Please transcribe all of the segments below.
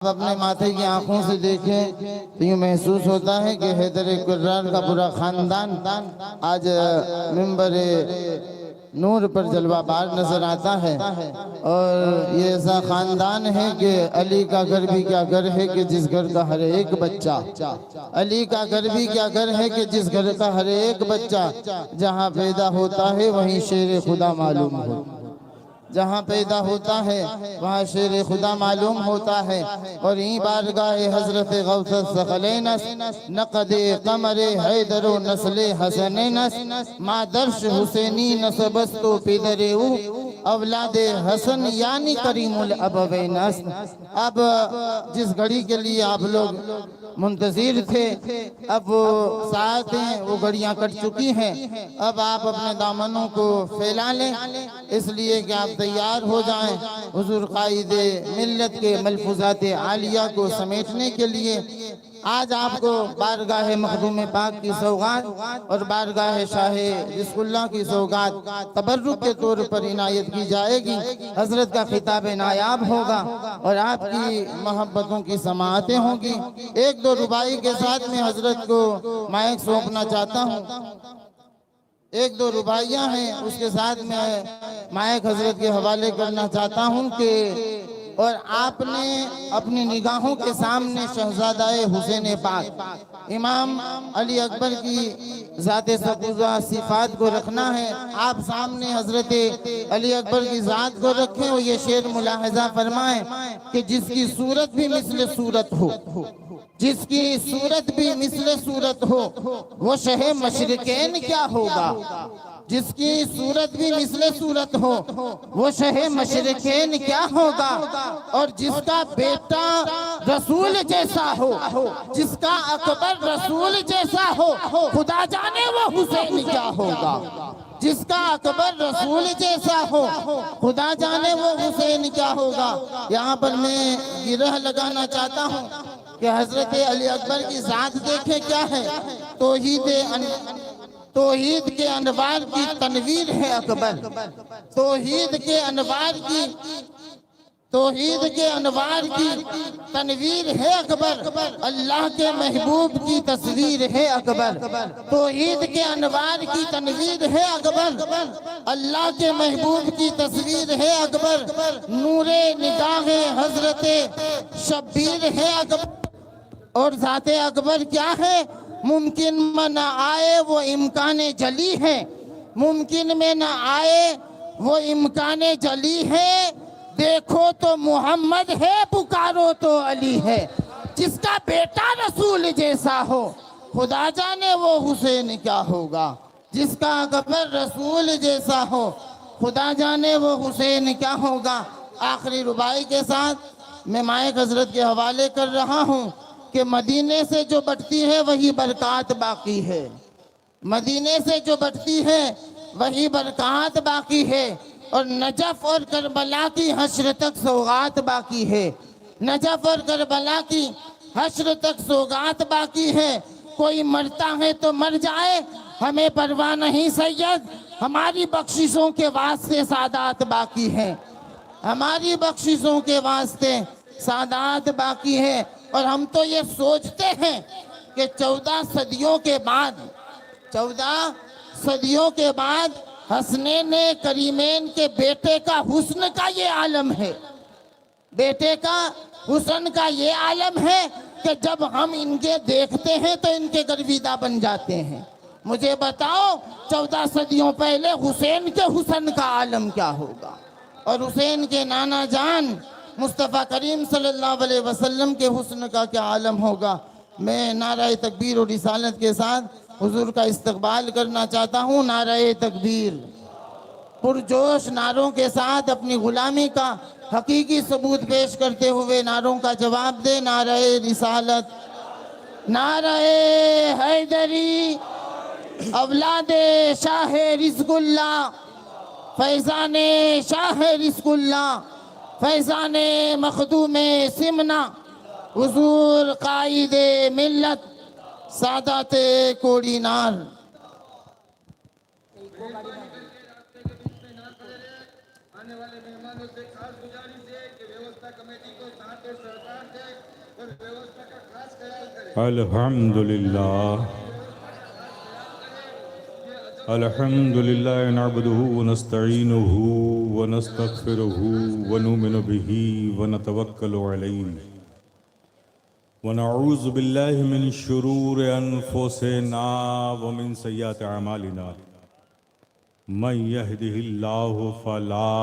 اپنے ماتھے کی آنکھوں سے دیکھیں تو یوں محسوس ہوتا ہے کہ حیدر کرار کا پورا خاندان آج منبر نور پر جلوہ بار نظر آتا ہے، اور یہ ایسا خاندان ہے کہ علی کا گھر بھی کیا گھر ہے کہ جس گھر کا ہر ایک بچہ، علی کا گھر بھی کیا گھر ہے کہ جس گھر کا ہر ایک بچہ جہاں پیدا ہوتا ہے وہیں شیر خدا معلوم ہو، جہاں پیدا ہوتا ہے وہاں شیر خدا معلوم ہوتا ہے۔ اور یہیں بارگاہ حضرت غوث الثقلینس نقد قمر حیدر و نسل حسنینس مادرش حسینی نسبستو پیدر او اولاد حسن یعنی کریم الابوینس۔ اب جس گھڑی کے لیے آپ لوگ منتظر تھے اب وہ ساعت ہیں، وہ گھڑیاں کٹ چکی ہیں، اب آپ اپنے دامنوں کو پھیلا لیں اس لیے کہ آپ تیار ہو جائیں حضور قائد ملت کے ملفوظات عالیہ کو سمیٹنے کے لیے۔ آج آپ کو بارگاہ مخدوم پاک کی سوغات اور بارگاہ شاہ رزق اللہ کی سوغات تبرک کے طور پر عنایت کی جائے گی۔ حضرت کا خطاب نایاب ہوگا اور آپ کی محبتوں کی سماعتیں ہوں گی۔ ایک دو ربائی کے ساتھ میں حضرت کو مائک سونپنا چاہتا ہوں، ایک دو ربائیاں ہیں اس کے ساتھ میں مائک حضرت کے حوالے کرنا چاہتا ہوں کہ اور آپ نے اپنی نگاہوں کے سامنے شہزادہ حسین پاک امام علی اکبر کی ذات سقوزہ صفات کو رکھنا ہے۔ آپ سامنے حضرت علی اکبر کی ذات کو رکھیں اور یہ شعر ملاحظہ فرمائیں کہ جس کی صورت بھی مثل صورت ہو، جس کی صورت بھی مثل صورت ہو وہ شہ مشرقین کیا ہوگا، جس کی صورت بھی مثل صورت ہو وہ شہ مشرقین کیا ہوگا، اور جس کا بیٹا رسول جیسا ہو، جس کا اکبر رسول جیسا ہو، خدا جانے وہ حسین کیا ہوگا، جس کا اکبر رسول جیسا ہو خدا جانے وہ حسین کیا ہوگا۔ یہاں پر میں گرہ لگانا چاہتا ہوں کہ حضرت علی اکبر کی ذات دیکھیں کیا ہے، توحید کے انوار کی تنویر ہے اکبر، توحید کے انوار کی تنویر ہے اکبر، اللہ کے محبوب کی تصویر ہے اکبر، توحید کے انوار کی تنویر ہے اکبر، اللہ کے محبوب کی تصویر ہے اکبر، نور نگاہ حضرت شبیر ہے اکبر۔ اور ذات اکبر کیا ہے؟ ممکن میں نہ آئے وہ امکان جلی ہے، ممکن میں نہ آئے وہ امکان جلی ہے، دیکھو تو محمد ہے پکارو تو علی ہے، جس کا بیٹا رسول جیسا ہو خدا جانے وہ حسین کیا ہوگا، جس کا اکبر رسول جیسا ہو خدا جانے وہ حسین کیا ہوگا۔ آخری ربائی کے ساتھ میں مائک حضرت کے حوالے کر رہا ہوں کہ مدینے سے جو بٹتی ہے وہی برکات باقی ہے، مدینے سے جو بٹتی ہے وہی برکات باقی ہے، اور نجف اور کربلا کی حشر تک سوغات باقی ہے، نجف اور کربلا کی حشر تک سوغات باقی ہے۔ کوئی مرتا ہے تو مر جائے ہمیں پرواہ نہیں سید، ہماری بخششوں کے واسطے سعادات باقی ہیں، ہماری بخششوں کے واسطے سعادات باقی ہے۔ اور ہم تو یہ سوچتے ہیں کہ 14 صدیوں کے بعد حسنین کریمین کے بیٹے کا حسن کا یہ عالم ہے، بیٹے کا حسن کا یہ عالم ہے کہ جب ہم ان کے دیکھتے ہیں تو ان کے گرویدہ بن جاتے ہیں۔ مجھے بتاؤ 14 صدیوں پہلے حسین کے حسن کا عالم کیا ہوگا، اور حسین کے نانا جان مصطفیٰ کریم صلی اللہ علیہ وسلم کے حسن کا کیا عالم ہوگا۔ میں نعرہ تکبیر اور رسالت کے ساتھ حضور کا استقبال کرنا چاہتا ہوں۔ نعرہ تکبیر، پرجوش نعروں کے ساتھ اپنی غلامی کا حقیقی ثبوت پیش کرتے ہوئے نعروں کا جواب دے۔ نعرہ رسالت، نعرہ حیدری، اولاد شاہ رزق اللہ، فیضان شاہ رزق اللہ، فیضان مخدوم سمنا، حضور قائد ملت، سادات کوڑی نار۔ آنے والے مہمانوں سے خاص گزارش ہے کہ الحمدللہ الحمدللہ نعبده ونستعینه ونستغفره ونؤمن به ونتوکل علیہ ونعوذ باللہ من شرور انفسنا ومن سیئات اعمالنا من يهده الله فلا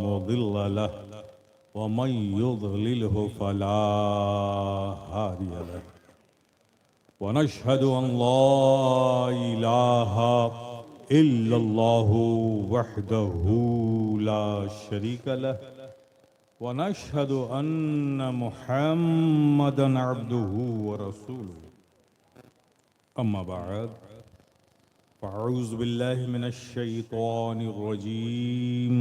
مضل له ومن يضلله فلا هادي له ونشهد أن لا إله إلا الله وحده لا شريك له ونشهد أن محمدا عبده ورسوله أما بعد فأعوذ بالله من الشيطان الرجيم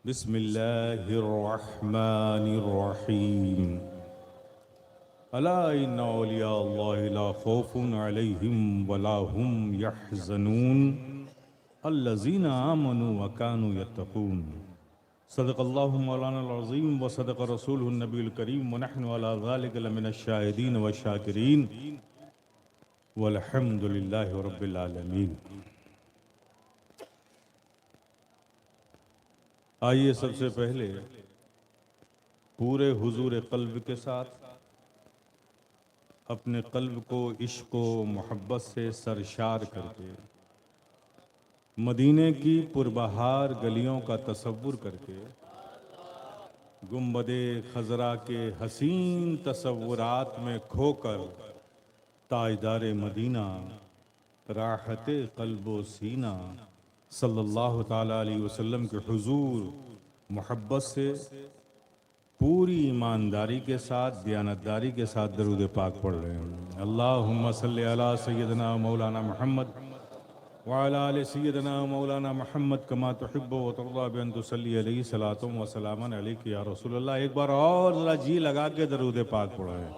بسم الله الرحمن الرحيم ألا إن أولياء الله لا خوف عليهم ولا هم يحزنون الذين آمنوا وكانوا يتقون صدق الله مولانا العظيم وصدق رسوله النبي الكريم ونحن على ذلك لمن الشاهدين والشاكرين والحمد لله رب العالمين. آئیے سب سے پہلے پورے حضور قلب کے ساتھ اپنے قلب کو عشق و محبت سے سرشار کر کے مدینے کی پربہار گلیوں کا تصور کر کے گنبد خضرا کے حسین تصورات میں کھو کر تاجدار مدینہ راحت قلب و سینہ صلی اللہ تعالیٰ علیہ وسلم کے حضور محبت سے پوری ایمانداری کے ساتھ دیانتداری کے ساتھ درود پاک پڑھ رہے ہیں. اللہم صلی علی سیدنا مولانا محمد وعلی آل سیدنا مولانا محمد کما تحب و ترضی بان تصلی علیہ صلاۃ و سلام علیک یا رسول اللہ. ایک بار اور ذرا جی لگا کے درود پاک پڑھ رہے ہیں.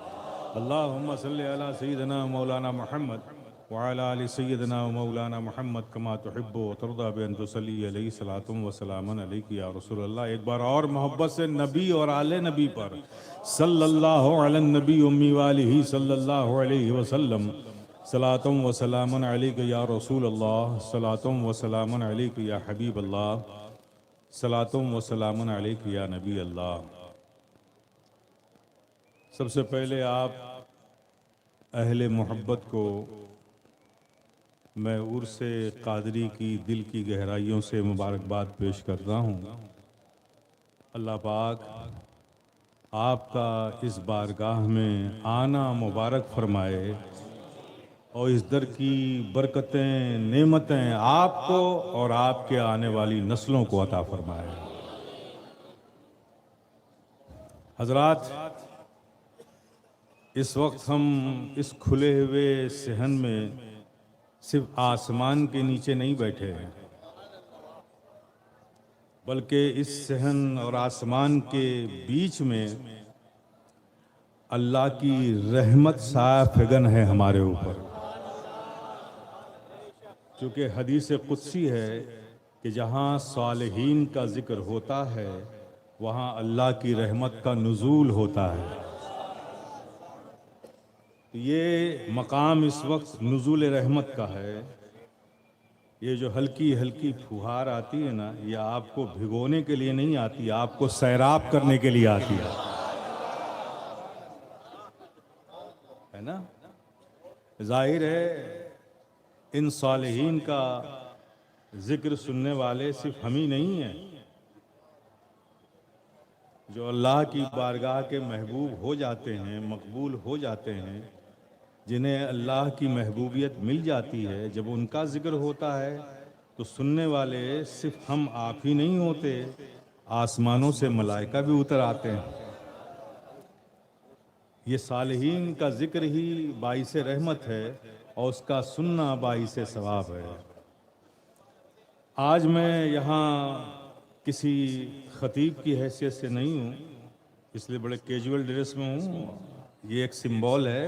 اللہم صلی علی سیدنا مولانا محمد وعلى آل سيدنا مولانا محمد كما تحب وترضى بأن تصلي عليه صلاة وسلام عليك يا رسول اللہ. ایک بار اور محبت سے نبی اور آل نبی پر صلی اللہ علی النبی امی والہ صلی اللہ علیہ وسلم صلاة وسلام علیک یا رسول اللہ صلاة وسلام علیک یا حبیب اللہ صلاة وسلام علیک یا نبی اللہ. سب سے پہلے آپ اہل محبت کو میں عرس قادری کی دل کی گہرائیوں سے مبارکباد پیش کرتا ہوں. اللہ پاک آپ کا اس بارگاہ میں آنا مبارک فرمائے اور اس در کی برکتیں نعمتیں آپ کو اور آپ کے آنے والی نسلوں کو عطا فرمائے. حضرات، اس وقت ہم اس کھلے ہوئے صحن میں صرف آسمان کے نیچے نہیں بیٹھے ہیں، بلکہ اس صحن اور آسمان کے بیچ میں اللہ کی رحمت سایہ فگن ہے ہمارے اوپر. چونکہ حدیث قدسی ہے کہ جہاں صالحین کا ذکر ہوتا ہے وہاں اللہ کی رحمت کا نزول ہوتا ہے. یہ مقام اس وقت نزول رحمت کا ہے. یہ جو ہلکی ہلکی پھوہار آتی ہے نا، یہ آپ کو بھگونے کے لیے نہیں آتی، آپ کو سیراب کرنے کے لیے آتی ہے نا. ظاہر ہے ان صالحین کا ذکر سننے والے صرف ہم ہی نہیں ہیں. جو اللہ کی بارگاہ کے محبوب ہو جاتے ہیں، مقبول ہو جاتے ہیں، جنہیں اللہ کی محبوبیت مل جاتی ہے، جب ان کا ذکر ہوتا ہے تو سننے والے صرف ہم آپ ہی نہیں ہوتے، آسمانوں سے ملائکہ بھی اتر آتے ہیں. یہ صالحین کا ذکر ہی باعث رحمت ہے اور اس کا سننا باعث ثواب ہے. آج میں یہاں کسی خطیب کی حیثیت سے نہیں ہوں، اس لیے بڑے کیجول ڈریس میں ہوں. یہ ایک سمبول ہے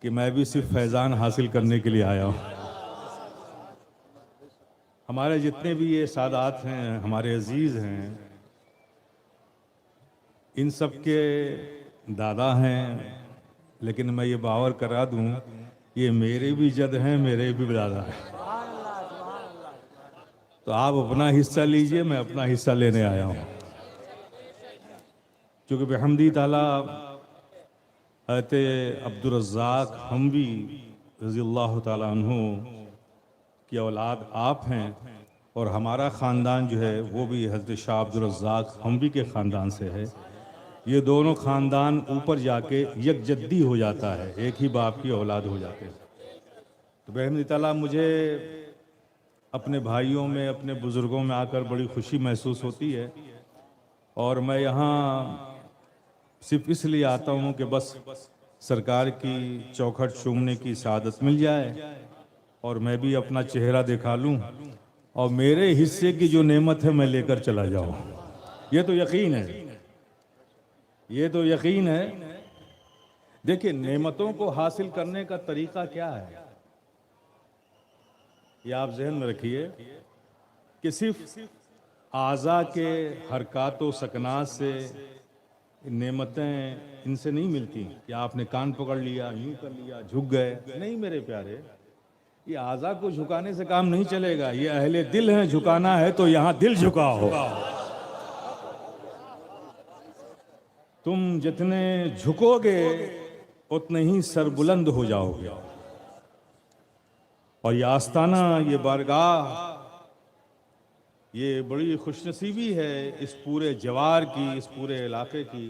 کہ میں بھی صرف فیضان حاصل کرنے کے لیے آیا ہوں. ہمارے جتنے بھی یہ سادات ہیں، ہمارے عزیز ہیں، ان سب کے دادا ہیں، لیکن میں یہ باور کرا دوں یہ میرے بھی جد ہیں، میرے بھی دادا ہیں۔ تو آپ اپنا حصہ لیجئے، میں اپنا حصہ لینے آیا ہوں، چونکہ بحمدی تعالیٰ حضرت عبدالرزاق حنبی رضی اللہ تعالیٰ عنہ کی اولاد آپ ہیں، اور ہمارا خاندان جو ہے وہ بھی حضرت شاہ عبدالرزاق حنبی کے خاندان سے ہے۔ یہ دونوں خاندان اوپر جا کے یک جدی ہو جاتا ہے، ایک ہی باپ کی اولاد ہو جاتے ہیں۔ تو بحمدی تعالیٰ مجھے اپنے بھائیوں میں، اپنے بزرگوں میں آ کر بڑی خوشی محسوس ہوتی ہے، اور میں یہاں صرف اس لیے آتا ہوں کہ بس سرکار کی چوکھٹ چومنے کی سعادت مل جائے اور میں بھی اپنا چہرہ دکھا لوں اور میرے حصے کی جو نعمت ہے میں لے کر چلا جاؤں۔ یہ تو یقین ہے، یہ تو یقین ہے۔ دیکھیں نعمتوں کو حاصل کرنے کا طریقہ کیا ہے، یہ آپ ذہن میں رکھیے کہ صرف اعضاء کے حرکات و سکنات سے نعمتیں ان سے نہیں ملتی کہ آپ نے کان پکڑ لیا، یوں کر لیا، جھک گئے، نہیں میرے پیارے، یہ اعضاء کو جھکانے سے کام نہیں چلے گا، یہ اہل دل ہیں، جھکانا ہے تو یہاں دل جھکاؤ۔ تم جتنے جھکو گے اتنے ہی سر بلند ہو جاؤ گے، اور یہ آستانہ، یہ بارگاہ، یہ بڑی خوش نصیبی ہے اس پورے جوار کی، اس پورے علاقے کی،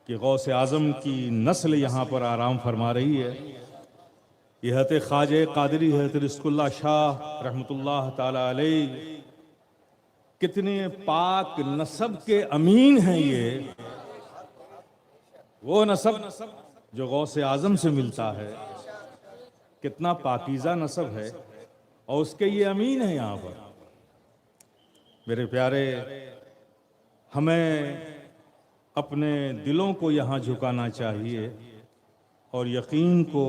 کہ غوث اعظم کی نسل یہاں پر آرام فرما رہی ہے۔ یہ حضرت خواجہ قادری حضرت رزق اللہ شاہ رحمۃ اللہ تعالی علیہ کتنے پاک نسب کے امین ہیں، یہ وہ نسب جو غوث اعظم سے ملتا ہے، کتنا پاکیزہ نسب ہے، اور اس کے یہ امین ہیں یہاں پر۔ میرے پیارے، ہمیں اپنے دلوں کو یہاں جھکانا چاہیے اور یقین کو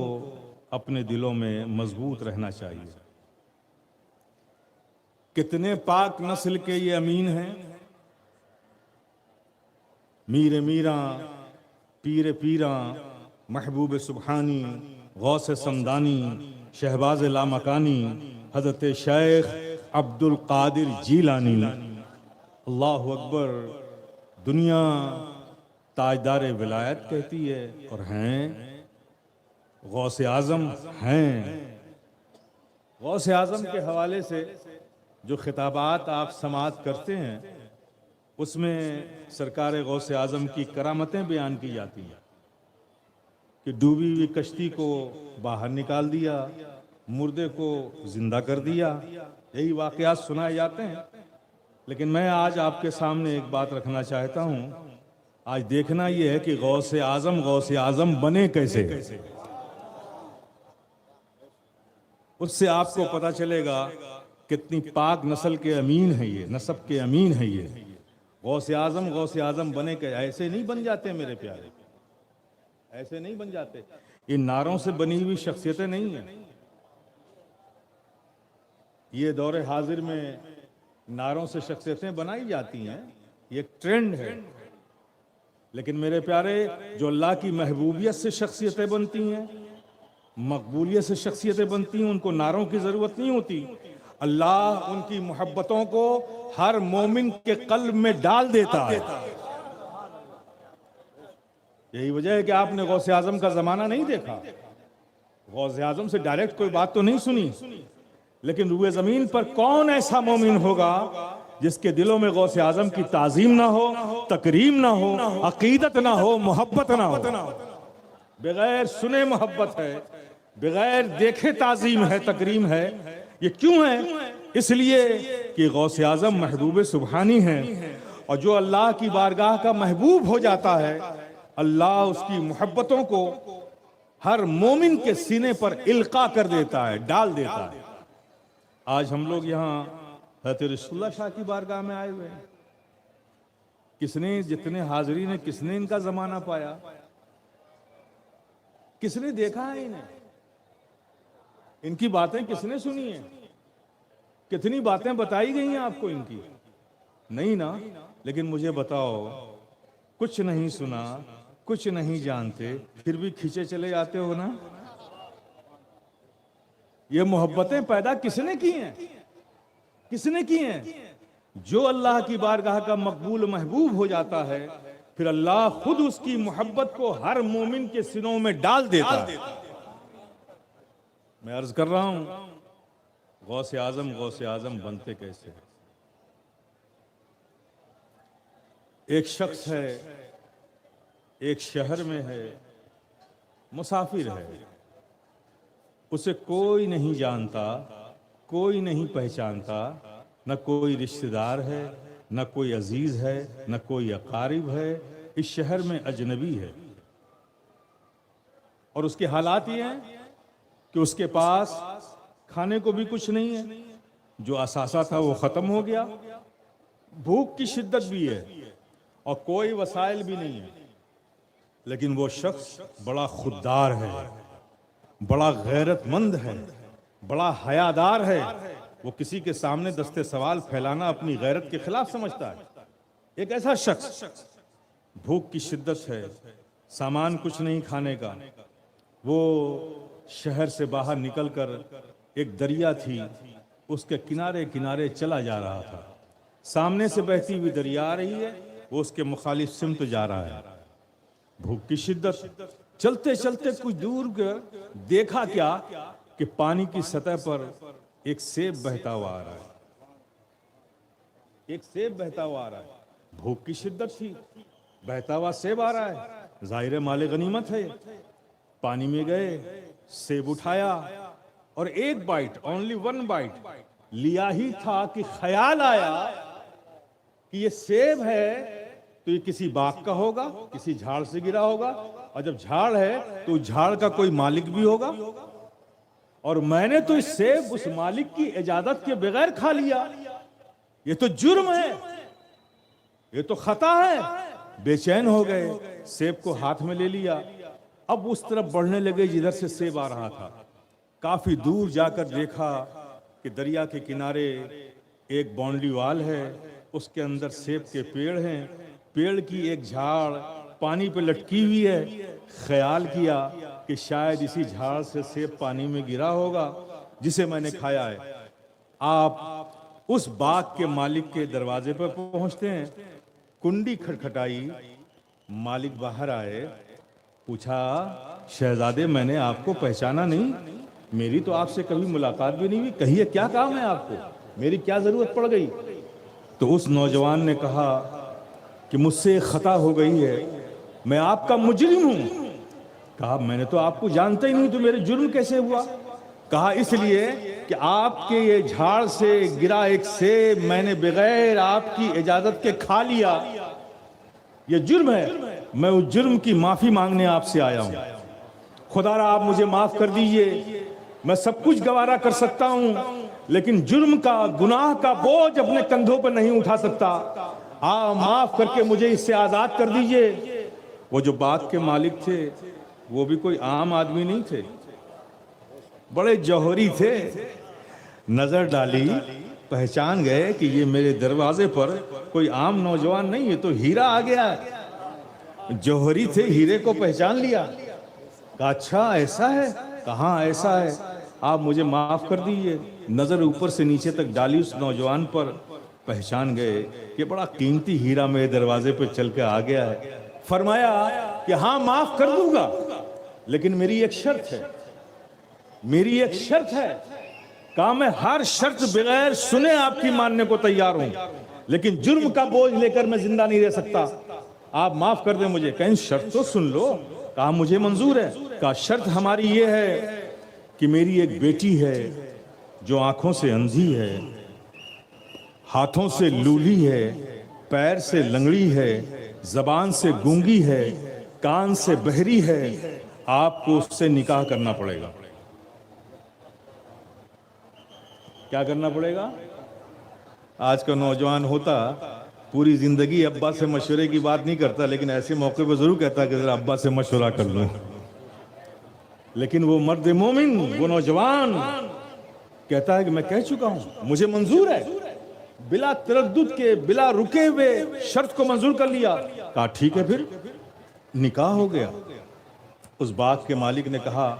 اپنے دلوں میں مضبوط رہنا چاہیے۔ کتنے پاک نسل کے یہ امین ہیں، میر میراں، پیر پیراں، محبوب سبحانی، غوث سمدانی، شہباز لامکانی، حضرت شیخ عبد القادر جیلانی، اللہ اکبر۔ دنیا تاجدار ولایت کہتی ہے، اور ہیں غوث اعظم ہیں۔ غوث اعظم کے حوالے سے جو خطابات آپ سماعت کرتے ہیں، اس میں سرکار غوث اعظم کی کرامتیں بیان کی جاتی ہیں کہ ڈوبی ہوئی کشتی کو باہر نکال دیا، مردے کو زندہ کر دیا، یہی واقعات سنائے جاتے ہیں۔ لیکن میں آج آپ کے سامنے ایک بات رکھنا چاہتا ہوں، آج دیکھنا یہ ہے کہ غوث اعظم بنے کیسے۔ اس سے آپ کو پتہ چلے گا کتنی پاک نسل کے امین ہیں یہ، نسب کے امین ہیں یہ۔ غوث اعظم بنے کہ ایسے نہیں بن جاتے میرے پیارے، ایسے نہیں بن جاتے۔ یہ نعروں سے بنی ہوئی شخصیتیں نہیں ہیں۔ یہ دور حاضر میں نعروں سے شخصیتیں بنائی جاتی ہیں، یہ ایک ٹرینڈ ہے، لیکن میرے پیارے جو اللہ کی محبوبیت سے شخصیتیں بنتی ہیں، مقبولیت سے شخصیتیں بنتی ہیں، ان کو نعروں کی ضرورت نہیں ہوتی۔ اللہ ان کی محبتوں کو ہر مومن کے قلب میں ڈال دیتا ہے۔ یہی وجہ ہے کہ آپ نے غوث اعظم کا زمانہ نہیں دیکھا، غوث اعظم سے ڈائریکٹ کوئی بات تو نہیں سنی، لیکن روئے زمین پر کون ایسا مومن ہوگا جس کے دلوں میں غوث اعظم کی تعظیم نہ ہو، تکریم نہ ہو، عقیدت نہ ہو، محبت نہ ہو۔ بغیر سنے محبت ہے، بغیر دیکھے تعظیم ہے، تکریم ہے۔ یہ کیوں ہے؟ اس لیے کہ غوث اعظم محبوب سبحانی ہیں، اور جو اللہ کی بارگاہ کا محبوب ہو جاتا ہے، اللہ اس کی محبتوں کو ہر مومن کے سینے پر القا کر دیتا ہے، ڈال دیتا ہے۔ آج ہم لوگ یہاں حضرت رسول اللہ شاہ کی بارگاہ میں آئے ہوئے ہیں۔ کس نے، جتنے حاضرین ہیں، کس نے ان کا زمانہ پایا؟ کس نے دیکھا ہے انہیں؟ ان کی باتیں کس نے سنی ہیں؟ کتنی باتیں بتائی گئی ہیں آپ کو ان کی؟ نہیں نا؟ لیکن مجھے بتاؤ کچھ نہیں سنا، کچھ نہیں جانتے، پھر بھی کھینچے چلے جاتے ہو نا۔ یہ محبتیں پیدا کس نے کی ہیں؟ کس نے کی ہیں؟ جو اللہ کی بارگاہ کا مقبول محبوب ہو جاتا ہے، پھر اللہ خود اس کی محبت کو ہر مومن کے سینوں میں ڈال دیتا ہے۔ میں عرض کر رہا ہوں، غوث اعظم بنتے کیسے؟ ایک شخص ہے، ایک شہر میں ہے، مسافر ہے، اسے کوئی نہیں جانتا، کوئی نہیں پہچانتا، نہ کوئی رشتہ دار ہے، نہ کوئی عزیز ہے، نہ کوئی اقارب ہے، اس شہر میں اجنبی ہے۔ اور اس کے حالات یہ ہیں کہ اس کے پاس کھانے کو بھی کچھ نہیں ہے، جو اثاثہ تھا وہ ختم ہو گیا، بھوک کی شدت بھی ہے، اور کوئی وسائل بھی نہیں ہے۔ لیکن وہ شخص بڑا خوددار ہے، بڑا غیرت مند ہے، بڑا حیادار ہے۔ وہ کسی کے سامنے دستے سوال پھیلانا اپنی غیرت کے خلاف سمجھتا ہے۔ ایک ایسا شخص، بھوک کی شدت ہے، سامان کچھ نہیں کھانے کا، وہ شہر سے باہر نکل کر ایک دریا تھی، اس کے کنارے کنارے چلا جا رہا تھا۔ سامنے سے بہتی ہوئی دریا آ رہی ہے، وہ اس کے مخالف سمت جا رہا ہے۔ بھوک کی شدت، چلتے چلتے کچھ دور دیکھا کیا کہ پانی کی سطح پر ایک سیب بہتا ہوا آ رہا ہے، ایک سیب بہتا ہوا آ رہا ہے۔ بھوک کی شدت تھی، بہتا ہوا سیب آ رہا ہے، ظاہر مال غنیمت ہے۔ پانی میں گئے، سیب اٹھایا، اور ایک بائٹ، اونلی ون بائٹ لیا ہی تھا کہ خیال آیا کہ یہ سیب ہے تو یہ کسی باغ کا ہوگا، کسی جھاڑ سے گرا ہوگا، اور جب جھاڑ ہے تو جھاڑ کا کوئی مالک بھی ہوگا، اور میں نے تو اس سیب اس مالک کی اجازت کے بغیر کھا لیا، یہ تو جرم ہے، یہ تو خطا ہے۔ بے چین ہو گئے، سیب کو ہاتھ میں لے لیا، اب اس طرف بڑھنے لگے جدھر سے سیب آ رہا تھا۔ کافی دور جا کر دیکھا کہ دریا کے کنارے ایک باؤنڈری وال ہے، اس کے اندر سیب کے پیڑ ہیں، پیڑ کی ایک جھاڑ پانی پہ لٹکی ہوئی ہے۔ خیال کیا کہ شاید اسی جھاڑ سے سیب پانی میں گرا ہوگا جسے میں نے کھایا ہے۔ آپ اس باغ کے مالک کے دروازے پر پہنچتے ہیں، کنڈی کھٹکھٹائی، مالک باہر آئے، پوچھا، شہزادے میں نے آپ کو پہچانا نہیں، میری تو آپ سے کبھی ملاقات بھی نہیں ہوئی، کہیے کیا کام ہے آپ کو، میری کیا ضرورت پڑ گئی؟ تو اس نوجوان نے کہا کہ مجھ سے خطا ہو گئی ہے، میں آپ کا مجرم ہوں۔ کہا میں نے تو آپ کو جانتا ہی نہیں، تو میرے جرم کیسے ہوا؟ کہا اس لیے کہ آپ کے یہ جھاڑ سے گرا ایک سیب میں نے بغیر آپ کی اجازت کے کھا لیا، یہ جرم ہے، میں اس جرم کی معافی مانگنے آپ سے آیا ہوں۔ خدا را آپ مجھے معاف کر دیجئے، میں سب کچھ گوارا کر سکتا ہوں، لیکن جرم کا، گناہ کا بوجھ اپنے کندھوں پر نہیں اٹھا سکتا، آپ معاف کر کے مجھے اس سے آزاد کر دیجئے۔ وہ جو باغ کے مالک تھے وہ بھی کوئی عام آدمی نہیں تھے، بڑے جوہری تھے۔ نظر ڈالی، پہچان گئے کہ یہ میرے دروازے پر کوئی عام نوجوان نہیں، یہ تو ہیرا آ گیا ہے۔ جوہری تھے، ہیرے کو پہچان لیا۔ کہا اچھا ایسا ہے؟ کہاں ایسا ہے، آپ مجھے معاف کر دیجئے۔ نظر اوپر سے نیچے تک ڈالی اس نوجوان پر، پہچان گئے کہ بڑا قیمتی ہیرا میرے دروازے پہ چل کے آ گیا ہے۔ فرمایا کہ ہاں معاف کر دوں گا، لیکن میری ایک شرط ہے، میری ایک شرط ہے۔ کہا میں ہر شرط بغیر سنے آپ کی ماننے کو تیار ہوں، لیکن جرم کا بوجھ لے کر میں زندہ نہیں رہ سکتا، آپ معاف کر دیں مجھے۔ کہیں شرط تو سن لو۔ کہا مجھے منظور ہے۔ کہا شرط ہماری یہ ہے کہ میری ایک بیٹی ہے جو آنکھوں سے اندھی ہے، ہاتھوں سے لولی ہے، پیر سے لنگڑی ہے، زبان سے گونگی ہے، کان سے بہری ہے، آپ کو اس سے نکاح کرنا پڑے گا۔ کیا کرنا پڑے گا؟ آج کا نوجوان ہوتا پوری زندگی ابا سے مشورے کی بات نہیں کرتا، لیکن ایسے موقع پہ ضرور کہتا کہ ذرا ابا سے مشورہ کر لوں۔ لیکن وہ مرد مومن، وہ نوجوان کہتا ہے کہ میں کہہ چکا ہوں، مجھے منظور ہے، بلا تردد کے، بلا رکے ہوئے شرط کو منظور کر لیا۔ کہا ٹھیک ہے پھر نکاح ہو گیا۔ اس باغ کے مالک نے کہا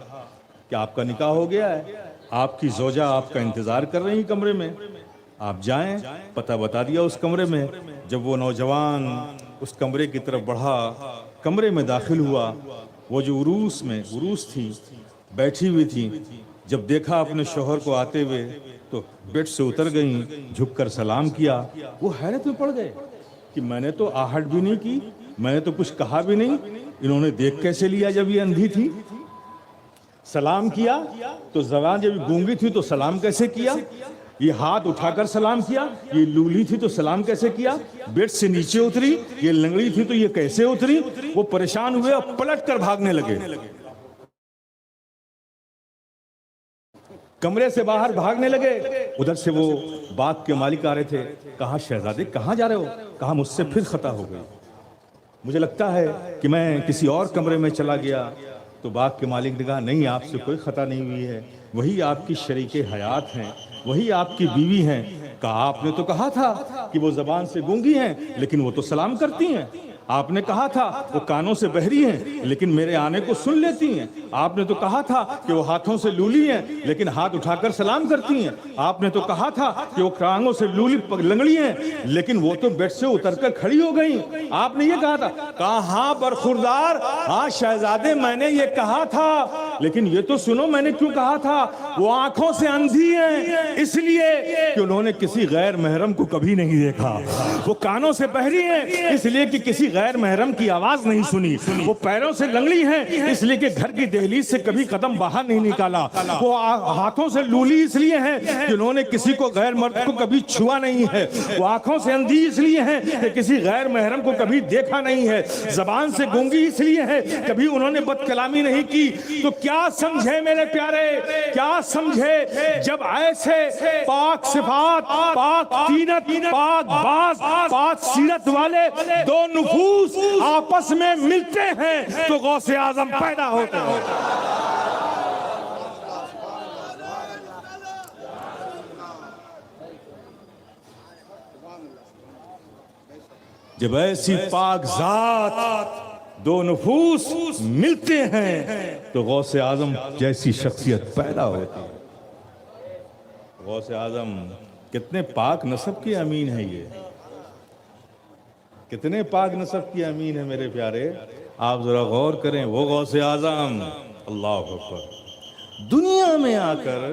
کہ آپ کا نکاح ہو گیا ہے، آپ کی زوجہ آپ کا انتظار کر رہی ہیں کمرے میں، آپ جائیں۔ پتہ بتا دیا اس کمرے میں۔ جب وہ نوجوان اس کمرے کی طرف بڑھا، کمرے میں داخل ہوا، وہ جو عروس تھی بیٹھی ہوئی تھی، جب دیکھا اپنے شوہر کو آتے ہوئے تو بیڈ سے اتر گئیں، جھک کر سلام کیا۔ وہ حیرت میں پڑ گئے کہ میں نے تو آہٹ بھی نہیں کی، میں نے تو کچھ کہا بھی نہیں، انہوں نے دیکھ کیسے لیا جب یہ اندھی تھی؟ سلام کیا تو زبان جب گونگی تھی تو سلام کیسے کیا؟ یہ ہاتھ اٹھا کر سلام کیا، یہ لولی تھی تو سلام کیسے کیا؟ بیڈ سے نیچے اتری، یہ لنگڑی تھی تو یہ کیسے اتری؟ وہ پریشان ہوئے اور پلٹ کر بھاگنے لگے، کمرے سے باہر بھاگنے لگے۔ ادھر سے وہ باغ کے مالک آ رہے تھے، کہا شہزادے کہاں جا رہے ہو؟ کہا مجھ سے پھر خطا ہو گئی، مجھے لگتا ہے کہ میں کسی اور کمرے میں چلا گیا۔ تو باغ کے مالک نے کہا نہیں، آپ سے کوئی خطا نہیں ہوئی ہے، وہی آپ کی شریک حیات ہیں، وہی آپ کی بیوی ہیں۔ کہا آپ نے تو کہا تھا کہ وہ زبان سے گونگی ہیں لیکن وہ تو سلام کرتی ہیں، آپ نے کہا تھا وہ کانوں سے بہری ہیں لیکن میرے آنے کو سن لیتی ہیں، آپ نے تو کہا تھا کہ وہ ہاتھوں سے لولی ہیں لیکن ہاتھ اٹھا کر سلام کرتی ہیں، آپ نے تو کہا تھا کہ وہ ٹانگوں سے لولی لنگڑی ہیں لیکن وہ تو بیڈ سے اتر کر کھڑی ہو گئی، آپ نے یہ کہا تھا۔ کہا ہاں برخوردار، ہاں شہزادے میں نے یہ کہا تھا، لیکن یہ تو سنو میں نے کیوں کہا تھا۔ وہ آنکھوں سے اندھی ہیں اس لیے کہ انہوں نے کسی غیر محرم کو کبھی نہیں دیکھا، وہ کانوں سے بہری ہیں اس لیے کہ کسی غیر محرم کی آواز نہیں سنی، وہ پیروں سے لنگڑی ہیں اس لیے کہ گھر کی دہلیز سے کبھی قدم باہر نہیں نکالا، وہ ہاتھوں سے لولی اس لیے ہیں کہ انہوں نے کسی کو غیر مرد کو کبھی چھوا نہیں ہے، وہ آنکھوں سے اندھی اس لیے ہیں کہ کسی غیر محرم کو کبھی دیکھا نہیں ہے، زبان سے گونگی اس لیے ہے کبھی انہوں نے بد کلامی نہیں کی۔ تو کیا سمجھے میرے پیارے، کیا سمجھے جب ایسے پاک صفات، پاک تینت، پاک باز، پاک سیرت والے دو نفوس آپس میں ملتے ہیں تو غوث اعظم پیدا ہوتے ہیں۔ جب ایسی پاک ذات دو نفوس ملتے ہیں تو غوث اعظم جیسی شخصیت پیدا ہوتی ہے۔ غوث اعظم کتنے پاک نسب کے امین ہیں، یہ کتنے پاک نسب کی امین ہے میرے پیارے، آپ ذرا غور کریں۔ وہ غوث اعظم، اللہ اکبر، دنیا میں آ کر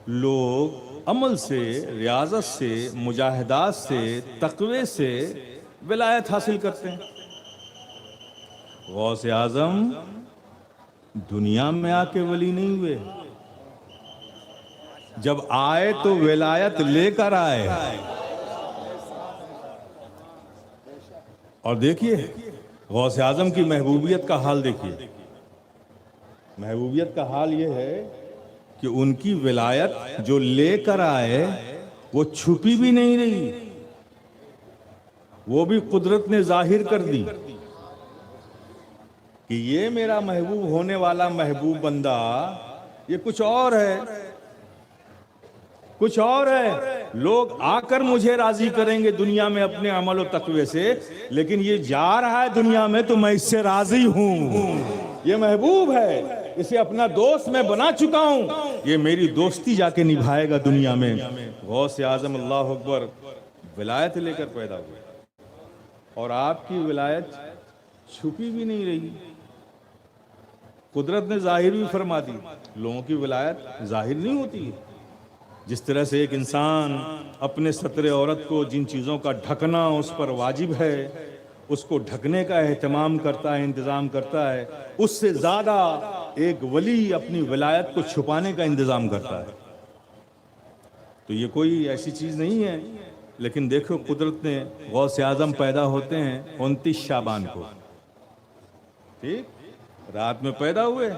لوگ عمل سے، ریاضت سے، مجاہدات سے، تقوی سے ولایت حاصل کرتے ہیں۔ غوث اعظم دنیا میں آ کے ولی نہیں ہوئے، جب آئے تو ولایت لے کر آئے۔ اور دیکھیے غوث اعظم کی محبوبیت کا حال دیکھیے، محبوبیت کا حال یہ ہے کہ ان کی ولایت جو لے کر آئے وہ چھپی بھی نہیں رہی، وہ بھی قدرت نے ظاہر کر دی کہ یہ میرا محبوب ہونے والا محبوب بندہ یہ کچھ اور ہے، کچھ اور ہے۔ لوگ آ کر مجھے راضی کریں گے دنیا میں اپنے عمل و تقوی سے، لیکن یہ جا رہا ہے دنیا میں تو میں اس سے راضی ہوں، یہ محبوب ہے، اسے اپنا دوست میں بنا چکا ہوں، یہ میری دوستی جا کے نبھائے گا دنیا میں۔ غوث اعظم اللہ اکبر ولایت لے کر پیدا ہوئے، اور آپ کی ولایت چھپی بھی نہیں رہی، قدرت نے ظاہر بھی فرما دی۔ لوگوں کی ولایت ظاہر نہیں ہوتی، جس طرح سے ایک انسان اپنے ستر عورت کو جن چیزوں کا ڈھکنا اس پر واجب ہے اس کو ڈھکنے کا اہتمام کرتا ہے، انتظام کرتا ہے، اس سے زیادہ ایک ولی اپنی ولایت کو چھپانے کا انتظام کرتا ہے۔ تو یہ کوئی ایسی چیز نہیں ہے، لیکن دیکھو قدرت نے غوث اعظم پیدا ہوتے ہیں 29 شعبان کو، ٹھیک رات میں پیدا ہوئے،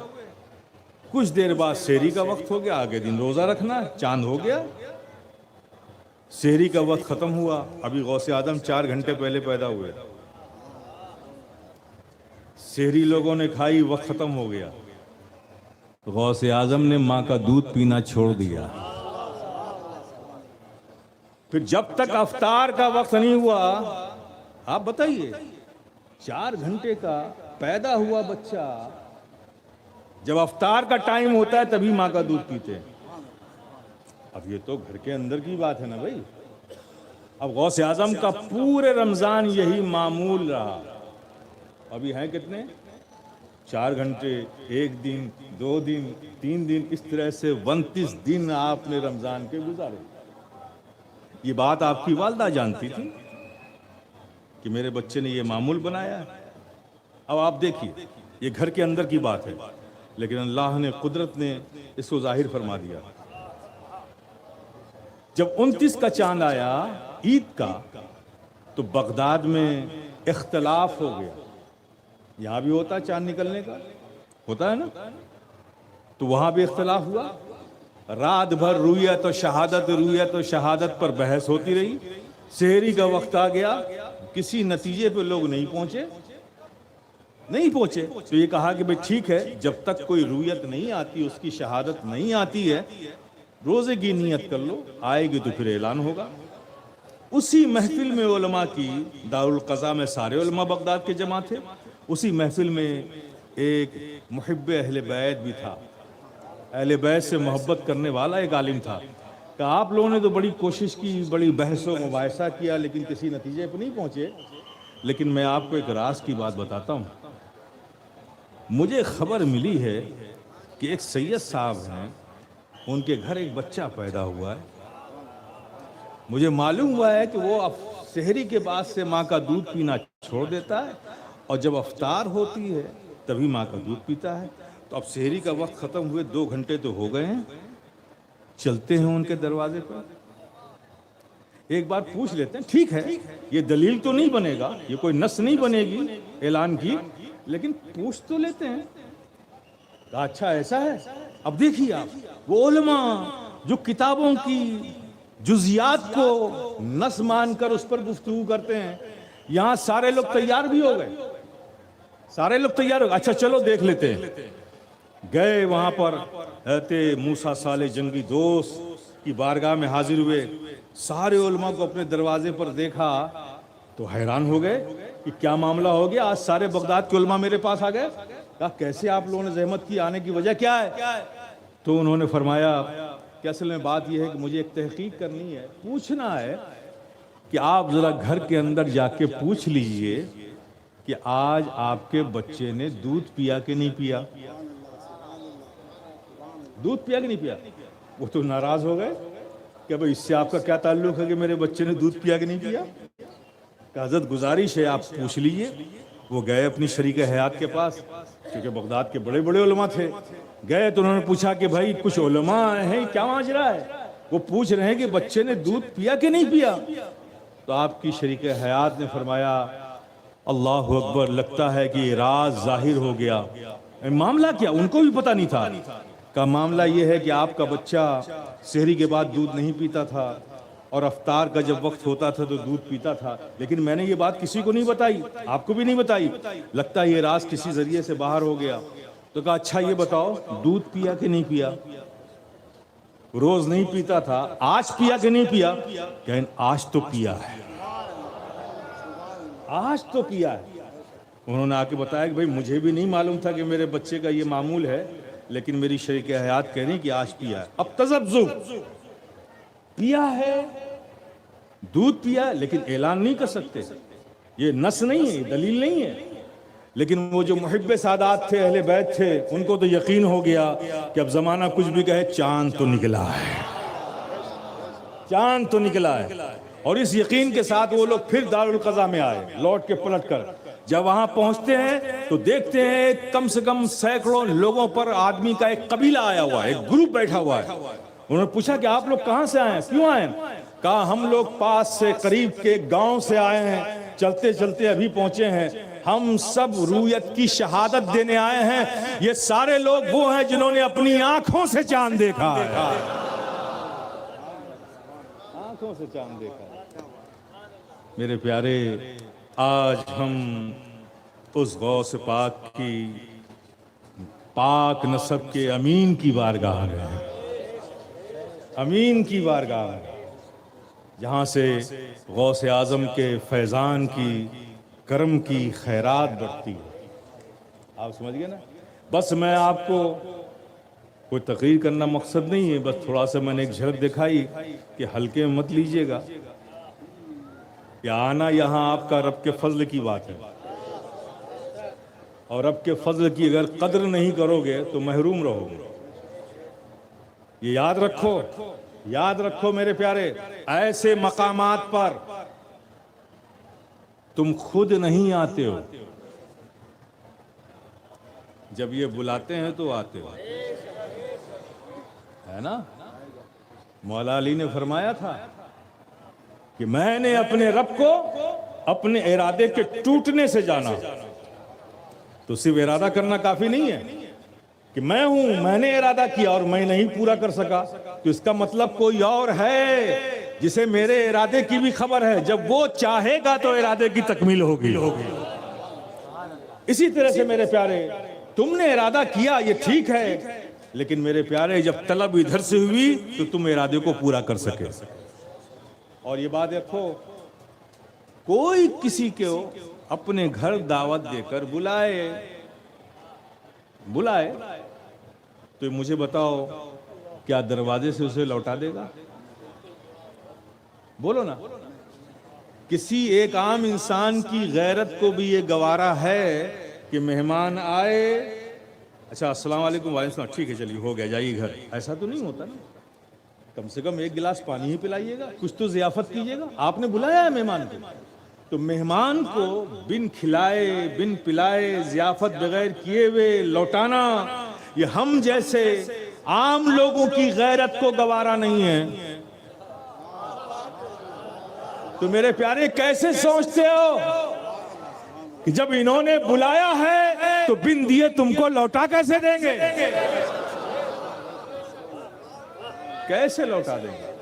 کچھ دیر بعد سحری کا وقت ہو گیا، آگے دن روزہ رکھنا ہے، چاند ہو گیا، سحری کا وقت ختم ہوا، ابھی غوث اعظم 4 گھنٹے پہلے پیدا ہوئے، سحری لوگوں نے کھائی، وقت ختم ہو گیا، غوث اعظم نے ماں کا دودھ پینا چھوڑ دیا۔ پھر جب تک افطار کا وقت نہیں ہوا، آپ بتائیے 4 گھنٹے کا پیدا ہوا بچہ جب افطار کا ٹائم ہوتا ہے تبھی ماں کا دودھ پیتے ہیں۔ اب یہ تو گھر کے اندر کی بات ہے نا بھائی۔ اب غوث اعظم کا پورے رمضان یہی معمول رہا۔ ابھی ہیں کتنے؟ 4 گھنٹے، 1 دن، 2 دن، 3 دن، اس طرح سے 29 دن آپ نے رمضان کے گزارے۔ یہ بات آپ کی والدہ جانتی تھی کہ میرے بچے نے یہ معمول بنایا ہے۔ اب آپ دیکھیے، یہ گھر کے اندر کی بات ہے، لیکن اللہ نے قدرت نے اس کو ظاہر فرما دیا۔ جب 29 کا چاند آیا عید کا، تو بغداد میں اختلاف ہو گیا۔ یہاں بھی ہوتا ہے چاند نکلنے کا، ہوتا ہے نا، تو وہاں بھی اختلاف ہوا۔ رات بھر رویت و شہادت پر بحث ہوتی رہی۔ سحری کا وقت آ گیا، کسی نتیجے پہ لوگ نہیں پہنچے۔ تو یہ کہا کہ بھئی ٹھیک ہے، جب تک کوئی رویت نہیں آتی، اس کی شہادت نہیں آتی ہے، روزے کی نیت کر لو، آئے گی تو پھر اعلان ہوگا۔ اسی محفل میں علماء کی، دارالقضاء میں سارے علماء بغداد کے جمع تھے، اسی محفل میں ایک محب اہل بیت بھی تھا، اہل بیت سے محبت کرنے والا ایک عالم تھا۔ کہ آپ لوگوں نے تو بڑی کوشش کی، بڑی بحث و مباحثہ کیا، لیکن کسی نتیجے پہ نہیں پہنچے۔ لیکن میں آپ کو ایک راز کی بات بتاتا ہوں۔ مجھے خبر ملی ہے کہ ایک سید صاحب ہیں، ان کے گھر ایک بچہ پیدا ہوا ہے۔ مجھے معلوم ہوا ہے کہ وہ سحری کے بعد سے ماں کا دودھ پینا چھوڑ دیتا ہے، اور جب افطار ہوتی ہے تبھی ماں کا دودھ پیتا ہے۔ تو اب سحری کا وقت ختم ہوئے 2 گھنٹے تو ہو گئے ہیں، چلتے ہیں ان کے دروازے پر، ایک بار پوچھ لیتے ہیں۔ ٹھیک ہے، یہ دلیل تو نہیں بنے گا، یہ کوئی نص نہیں بنے گی اعلان کی، لیکن پوچھ تو لیتے ہیں۔ کہا اچھا ایسا ہے؟ اب دیکھیے آپ، وہ علماء جو کتابوں کی جزیات کو نص مان کر اس پر گفتگو کرتے ہیں، یہاں سارے لوگ تیار بھی ہو گئے، اچھا چلو دیکھ لیتے ہیں۔ گئے وہاں پر، حضرت موسیٰ صالح جنگی دوست کی بارگاہ میں حاضر ہوئے، سارے علماء کو اپنے دروازے پر دیکھا تو حیران ہو گئے کہ کیا معاملہ ہو گیا، آج سارے بغداد کے علماء میرے پاس آ گئے۔ کہا کیسے آپ لوگوں نے زحمت کی، آنے کی وجہ کیا ہے؟ تو انہوں نے فرمایا کہ اصل میں بات یہ ہے کہ مجھے ایک تحقیق کرنی ہے، پوچھنا ہے کہ آپ ذرا گھر کے اندر جا کے پوچھ لیجئے کہ آج آپ کے بچے نے دودھ پیا کہ نہیں پیا، دودھ پیا کہ نہیں پیا۔ وہ تو ناراض ہو گئے کہ بھئی اس سے آپ کا کیا تعلق ہے کہ میرے بچے نے دودھ پیا کہ نہیں پیا۔ کہ حضرت گزارش ہے آپ پوچھ لیجئے۔ وہ گئے اپنی شریک حیات کے پاس، کیونکہ بغداد کے بڑے بڑے علماء تھے، گئے تو انہوں نے پوچھا کہ بھائی کچھ علماء ہیں، کیا ماجرا ہے؟ وہ پوچھ رہے ہیں کہ بچے نے دودھ پیا کہ نہیں پیا۔ تو آپ کی شریک حیات نے فرمایا اللہ اکبر، لگتا ہے کہ یہ راز ظاہر ہو گیا۔ معاملہ کیا؟ ان کو بھی پتہ نہیں تھا۔ کا معاملہ یہ ہے کہ آپ کا بچہ سحری کے بعد دودھ نہیں پیتا تھا، اور افطار کا جب وقت ہوتا تھا تو دودھ پیتا تھا، لیکن میں نے یہ بات کسی کو نہیں بتائی، آپ کو بھی نہیں بتائی، لگتا ہے یہ راز کسی ذریعے سے باہر ہو گیا۔ تو کہا اچھا یہ بتاؤ دودھ پیا کہ نہیں پیا؟ روز نہیں پیتا تھا، آج پیا کہ نہیں پیا؟ کہیں آج تو پیا ہے، آج تو پیا ہے۔ انہوں نے آ کے بتایا کہ بھائی مجھے بھی نہیں معلوم تھا کہ میرے بچے کا یہ معمول ہے، لیکن میری شریک حیات کہہ رہی کہ آج پیا ہے۔ اب تذبذب، پیا ہے، دودھ پیا، لیکن اعلان نہیں کر سکتے، یہ نص نہیں ہے، دلیل نہیں ہے۔ لیکن وہ جو محب سادات تھے، اہل بیت تھے، ان کو تو یقین ہو گیا کہ اب زمانہ کچھ بھی کہے چاند تو نکلا ہے، چاند تو نکلا ہے۔ اور اس یقین کے ساتھ وہ لوگ پھر دارالقضاء میں آئے، لوٹ کے پلٹ کر۔ جب وہاں پہنچتے ہیں تو دیکھتے ہیں کم سے کم سینکڑوں لوگوں پر آدمی کا ایک قبیلہ آیا ہوا ہے، ایک گروپ بیٹھا ہوا ہے۔ انہوں نے پوچھا کہ آپ لوگ کہاں سے آئے ہیں، کیوں آئے ہیں؟ کہا ہم لوگ پاس سے قریب کے گاؤں سے آئے ہیں، چلتے چلتے ابھی پہنچے ہیں، ہم سب رویت کی شہادت دینے آئے ہیں۔ یہ سارے لوگ وہ ہیں جنہوں نے اپنی آنکھوں سے چاند دیکھا ہے، آنکھوں سے چاند دیکھا ہے۔ میرے پیارے، آج ہم اس غوث پاک کی پاک نسب کے امین کی بارگاہ میں ہیں، امین کی بارگاہ میں، جہاں سے غوث اعظم کے فیضان کی کرم کی خیرات بڑھتی ہے۔ آپ سمجھ گئے نا؟ بس میں آپ کو کوئی تقریر کرنا مقصد نہیں ہے، بس تھوڑا سا میں نے ایک جھلک دکھائی کہ ہلکے میں مت لیجئے گا، کہ آنا یہاں آپ کا رب کے فضل کی بات ہے، اور رب کے فضل کی اگر قدر نہیں کرو گے تو محروم رہو گے۔ یہ یاد رکھو میرے پیارے، ایسے مقامات پر تم خود نہیں آتے ہو، جب یہ بلاتے ہیں تو آتے ہو، ہے نا؟ مولا علی نے فرمایا تھا کہ میں نے اپنے رب کو اپنے ارادے کے ٹوٹنے سے جانا۔ تو صرف ارادہ کرنا کافی نہیں ہے کہ میں نے ارادہ کیا اور میں نہیں پورا کر سکا، تو اس کا مطلب کوئی اور ہے جسے میرے ارادے کی بھی خبر ہے، جب وہ چاہے گا تو ارادے کی تکمیل ہوگی۔ اسی طرح سے میرے پیارے، تم نے ارادہ کیا یہ ٹھیک ہے، لیکن میرے پیارے جب طلب ادھر سے ہوئی تو تم ارادے کو پورا کر سکے۔ اور یہ بات رکھو، کوئی کسی کو اپنے گھر دعوت دے کر بلائے تو مجھے بتاؤ کیا دروازے سے اسے لوٹا دے گا؟ بولو نا۔ کسی ایک عام انسان کی غیرت کو بھی یہ گوارا ہے کہ مہمان آئے، اچھا السلام علیکم، وعلیکم السلام، ٹھیک ہے چلیے ہو گیا، جائیے گھر۔ ایسا تو نہیں ہوتا نا، کم سے کم ایک گلاس پانی ہی پلائیے گا، کچھ تو ضیافت کیجیے گا۔ آپ نے بلایا ہے مہمان کو، تو مہمان کو بن کھلائے بن پلائے ضیافت بغیر کیے ہوئے لوٹانا، یہ ہم جیسے عام لوگوں کی غیرت کو گوارا نہیں ہے۔ تو میرے پیارے کیسے سوچتے ہو کہ جب انہوں نے بلایا ہے تو بن دیے تم کو لوٹا کیسے دیں گے؟ کیسے لوٹا دیں گے؟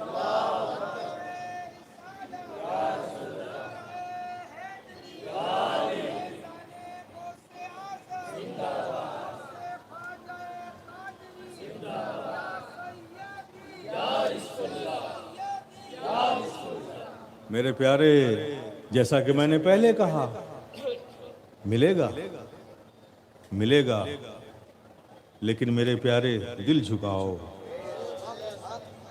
میرے پیارے، جیسا کہ میں نے پہلے کہا، ملے گا، لیکن میرے پیارے دل جھکاؤ۔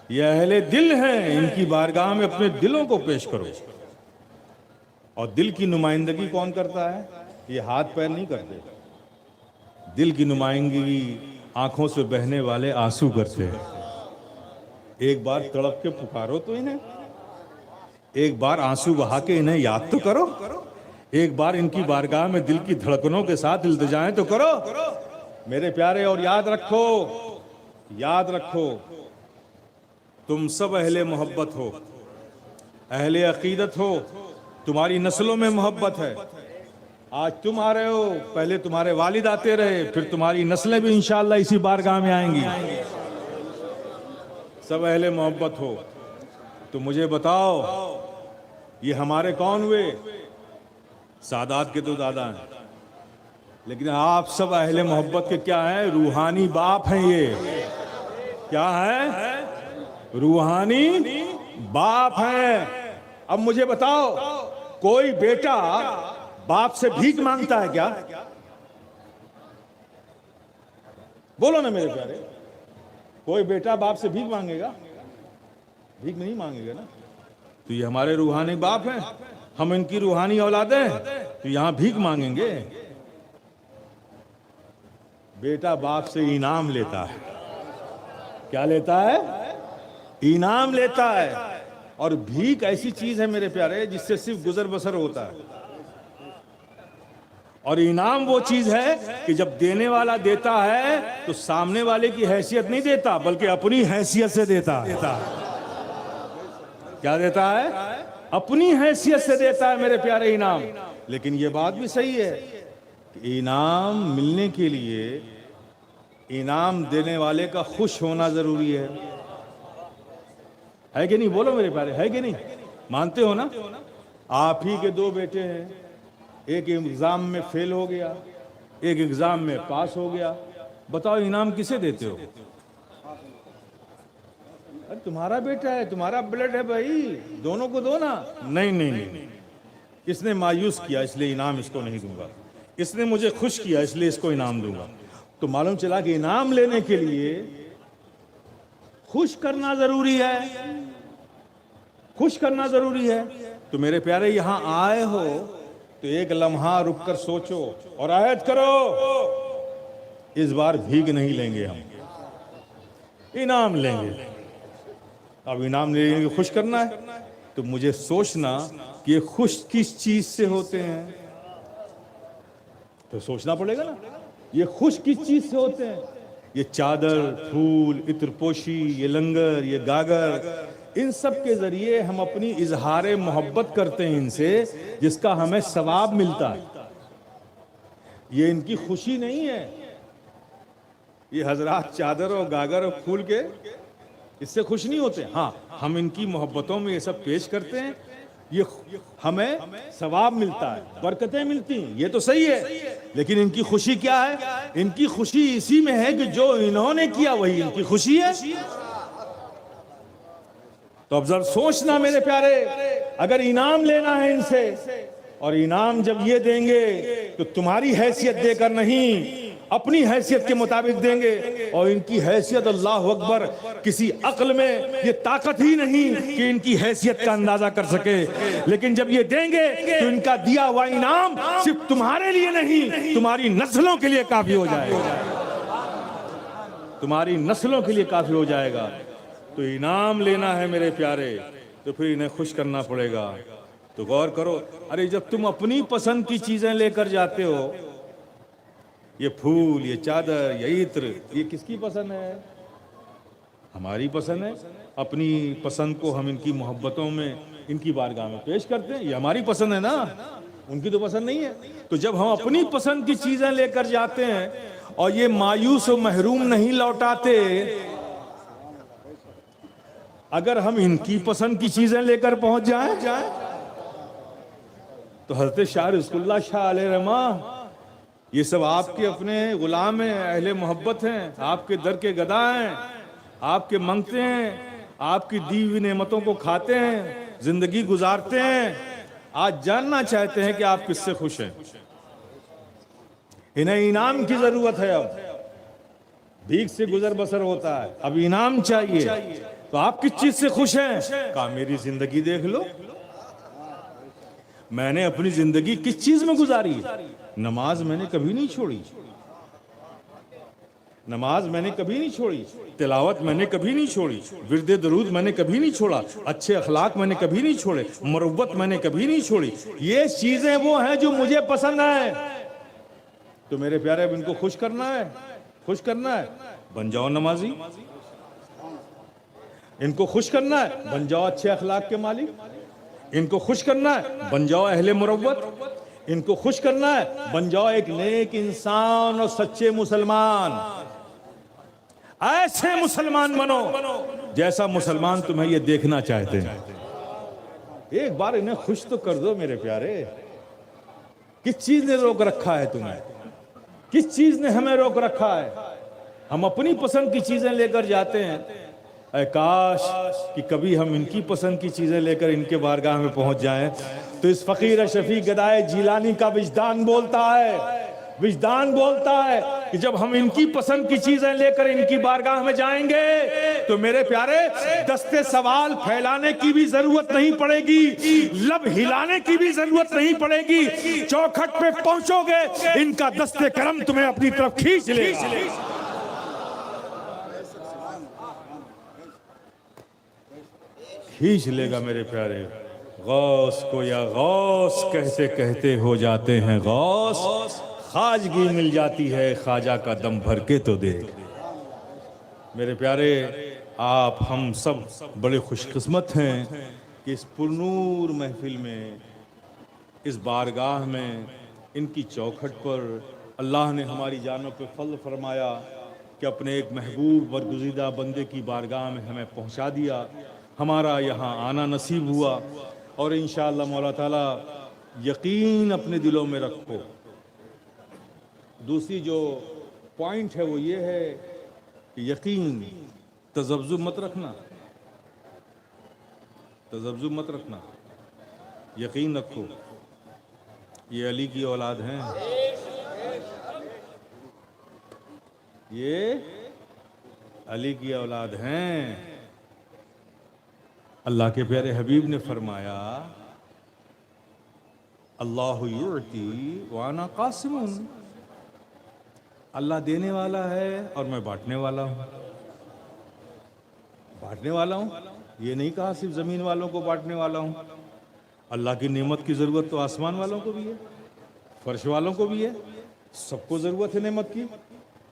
یہ اہل دل ہیں، ان کی بارگاہ میں اپنے دلوں کو پیش کرو۔ اور دل کی نمائندگی کون کرتا ہے؟ یہ ہاتھ پیر نہیں کرتے، دل کی نمائندگی آنکھوں سے بہنے والے آنسو کرتے ہیں۔ ایک بار تڑپ کے پکارو تو انہیں، ایک بار آنسو بہا کے انہیں یاد تو کرو، ایک بار ان کی بارگاہ میں دل کی دھڑکنوں کے ساتھ التجائیں تو کرو میرے پیارے۔ اور یاد رکھو تم سب اہل محبت ہو، اہل عقیدت ہو، تمہاری نسلوں میں محبت ہے۔ آج تم آ رہے ہو، پہلے تمہارے والد آتے رہے، پھر تمہاری نسلیں بھی انشاءاللہ اسی بارگاہ میں آئیں گی۔ سب اہل محبت ہو۔ تو مجھے بتاؤ، یہ ہمارے کون ہوئے؟ سادات کے تو دادا ہیں، لیکن آپ سب اہل محبت کے کیا ہیں؟ روحانی باپ ہیں۔ یہ کیا ہیں؟ روحانی باپ ہیں۔ اب مجھے بتاؤ، کوئی بیٹا باپ سے بھیک مانگتا ہے کیا؟ بولو نا میرے پیارے، کوئی بیٹا باپ سے بھیک مانگے گا؟ بھیک نہیں مانگے گا نا۔ تو یہ ہمارے روحانی باپ ہیں، ہم ان کی روحانی اولادیں، تو یہاں بھیک مانگیں گے؟ بیٹا باپ سے انعام لیتا ہے۔ کیا لیتا ہے؟ انعام لیتا ہے۔ اور بھیک ایسی چیز ہے میرے پیارے جس سے صرف گزر بسر ہوتا ہے، اور انعام وہ چیز ہے کہ جب دینے والا دیتا ہے تو سامنے والے کی حیثیت نہیں دیتا، بلکہ اپنی حیثیت سے دیتا ہے۔ کیا دیتا ہے؟ اپنی حیثیت سے دیتا ہے میرے پیارے انعام۔ لیکن یہ بات بھی صحیح ہے کہ انعام ملنے کے لیے انعام دینے والے کا خوش ہونا ضروری ہے کہ نہیں؟ بولو میرے پیارے، ہے کہ نہیں؟ مانتے ہو نا؟ آپ ہی کے دو بیٹے ہیں، ایک ایگزام میں فیل ہو گیا، ایک ایگزام میں پاس ہو گیا، بتاؤ انعام کسے دیتے ہو؟ تمہارا بیٹا ہے، تمہارا بلڈ ہے بھائی، دونوں کو دو نا۔ نہیں، اس نے مایوس کیا اس لیے انعام اس کو نہیں دوں گا، اس نے مجھے خوش کیا اس لیے اس کو انعام دوں گا۔ تو معلوم چلا کہ انعام لینے کے لیے خوش کرنا ضروری ہے، خوش کرنا ضروری ہے۔ تو میرے پیارے یہاں آئے ہو تو ایک لمحہ رک کر سوچو اور عہد کرو، اس بار بھیگ نہیں لیں گے، ہم انعام لیں گے۔ اب انعام لیں گے، خوش کرنا ہے تو مجھے سوچنا کہ یہ خوش کس چیز سے ہوتے ہیں، تو سوچنا پڑے گا نا، یہ خوش کس چیز سے ہوتے ہیں؟ یہ چادر، پھول، عطر پوشی، یہ لنگر، یہ گاگر، ان سب کے ذریعے ہم اپنی اظہار محبت کرتے ہیں ان سے، جس کا ہمیں ثواب ملتا ہے۔ یہ ان کی خوشی نہیں ہے، یہ حضرات چادر اور گاگر اور پھول کے اس سے خوش نہیں ہوتے۔ ہاں ہم ان کی محبتوں میں یہ سب پیش کرتے ہیں، یہ ہمیں ثواب ملتا ہے، برکتیں ملتی ہیں، یہ تو صحیح ہے، لیکن ان کی خوشی کیا ہے؟ ان کی خوشی اسی میں ہے کہ جو انہوں نے کیا وہی ان کی خوشی ہے۔ تو اب ذرا سوچنا میرے پیارے، اگر انعام لینا ہے ان سے، اور انعام جب یہ دیں گے تو تمہاری حیثیت دے کر نہیں، اپنی حیثیت کے مطابق دیں گے، اور ان کی حیثیت اللہ اکبر، کسی عقل میں یہ طاقت ہی نہیں کہ ان کی حیثیت کا اندازہ کر سکے، لیکن جب یہ دیں گے تو ان کا دیا ہوا انعام صرف تمہارے لیے نہیں، تمہاری نسلوں کے لیے کافی ہو جائے گا، تمہاری نسلوں کے لیے کافی ہو جائے گا۔ تو انعام لینا ہے میرے پیارے تو پھر انہیں خوش کرنا پڑے گا۔ تو غور کرو، ارے جب تم اپنی پسند کی چیزیں لے کر جاتے ہو، یہ پھول، یہ چادر، یہ عطر، یہ کس کی پسند ہے؟ ہماری پسند ہے۔ اپنی پسند کو ہم ان کی محبتوں میں، ان کی بارگاہ میں پیش کرتے ہیں، یہ ہماری پسند ہے نا، ان کی تو پسند نہیں ہے۔ تو جب ہم اپنی پسند کی چیزیں لے کر جاتے ہیں اور یہ مایوس و محروم نہیں لوٹاتے، اگر ہم ان کی پسند کی چیزیں لے کر پہنچ جائیں تو حضرت شاہ رزق اللہ شاہ علیہ رحمہ، یہ سب آپ کے اپنے غلام ہیں، اہل محبت ہیں، آپ کے در کے گدا ہیں، آپ کے منگتے ہیں، آپ کی دی ہوئی نعمتوں کو کھاتے ہیں، زندگی گزارتے ہیں، آج جاننا چاہتے ہیں کہ آپ کس سے خوش ہیں۔ انہیں انعام کی ضرورت ہے، اب بھیک سے گزر بسر ہوتا ہے، اب انعام چاہیے۔ تو آپ کس چیز سے خوش ہیں؟ کہا میری زندگی دیکھ لو، میں نے اپنی زندگی کس چیز میں گزاری ہے؟ نماز میں نے کبھی نہیں چھوڑی، نماز میں نے کبھی نہیں چھوڑی، تلاوت میں نے کبھی نہیں چھوڑی، ورد درود میں نے کبھی نہیں چھوڑا، اچھے اخلاق میں نے کبھی نہیں چھوڑے، مروت میں نے کبھی نہیں چھوڑی۔ یہ چیزیں وہ ہیں جو مجھے پسند ہیں۔ تو میرے پیارے اب ان کو خوش کرنا ہے، خوش کرنا ہے، بن جاؤ نمازی۔ ان کو خوش کرنا ہے، بن جاؤ اچھے اخلاق کے مالک۔ ان کو خوش کرنا ہے، بن جاؤ اہل مروت۔ ان کو خوش کرنا ہے، بن جاؤ ایک نیک انسان اور سچے مسلمان۔ ایسے مسلمان بنو جیسا مسلمان تمہیں یہ دیکھنا چاہتے ہیں۔ ایک بار انہیں خوش تو کر دو میرے پیارے۔ کس چیز نے روک رکھا ہے تمہیں؟ کس چیز نے ہمیں روک رکھا ہے؟ ہم اپنی پسند کی چیزیں لے کر جاتے ہیں، اے کاش کہ کبھی ہم ان کی پسند کی چیزیں لے کر ان کے بارگاہ میں پہنچ جائیں۔ تو اس فقیر شفیع گدائے جیلانی کا وجدان بولتا ہے، وجدان بولتا ہے کہ جب ہم ان کی پسند کی چیزیں لے کر ان کی بارگاہ میں جائیں گے تو میرے پیارے دستے سوال پھیلانے کی بھی ضرورت نہیں پڑے گی، لب ہلانے کی بھی ضرورت نہیں پڑے گی، چوکھٹ پہ پہنچو گے ان کا دستے کرم تمہیں اپنی طرف کھینچ لے گا۔ کھینچ لے گا میرے پیارے۔ غوث کو یا غوث کہتے کہتے ہو جاتے ہیں غوث، خواجگی مل جاتی ہے خواجہ کا دم بھر کے تو دیکھ۔ میرے پیارے آپ ہم سب بڑے خوش قسمت ہیں کہ اس پرنور محفل میں، اس بارگاہ میں، ان کی چوکھٹ پر اللہ نے ہماری جانوں پہ فضل فرمایا کہ اپنے ایک محبوب برگزیدہ بندے کی بارگاہ میں ہمیں پہنچا دیا، ہمارا یہاں آنا نصیب ہوا۔ اور انشاءاللہ مولا تعالیٰ یقین اپنے دلوں میں رکھو۔ دوسری جو پوائنٹ ہے وہ یہ ہے کہ یقین، تذبذب مت رکھنا، تذبذب مت رکھنا، یقین رکھو یہ علی کی اولاد ہیں، یہ علی کی اولاد ہیں۔ اللہ کے پیارے حبیب نے فرمایا اللہ یعطی وانا قاسم، اللہ دینے والا ہے اور میں بانٹنے والا ہوں۔ بانٹنے والا ہوں، یہ نہیں کہا صرف زمین والوں کو بانٹنے والا ہوں۔ اللہ کی نعمت کی ضرورت تو آسمان والوں کو بھی ہے، فرش والوں کو بھی ہے، سب کو ضرورت ہے نعمت کی۔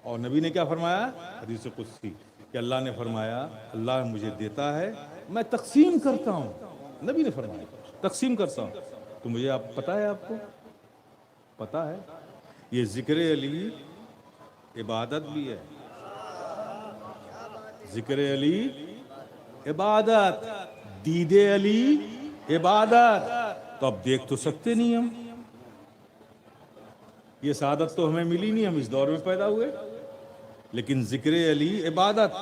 اور نبی نے کیا فرمایا حدیث قدسی کہ اللہ نے فرمایا اللہ مجھے دیتا ہے میں تقسیم کرتا ہوں۔ نبی نے فرمایا تقسیم کرتا ہوں۔ تو مجھے آپ پتہ ہے، آپ کو پتہ ہے یہ ذکر علی عبادت بھی ہے، ذکر علی عبادت، دید علی عبادت۔ تو اب دیکھ تو سکتے نہیں ہم، یہ سعادت تو ہمیں ملی نہیں، ہم اس دور میں پیدا ہوئے، لیکن ذکر علی عبادت۔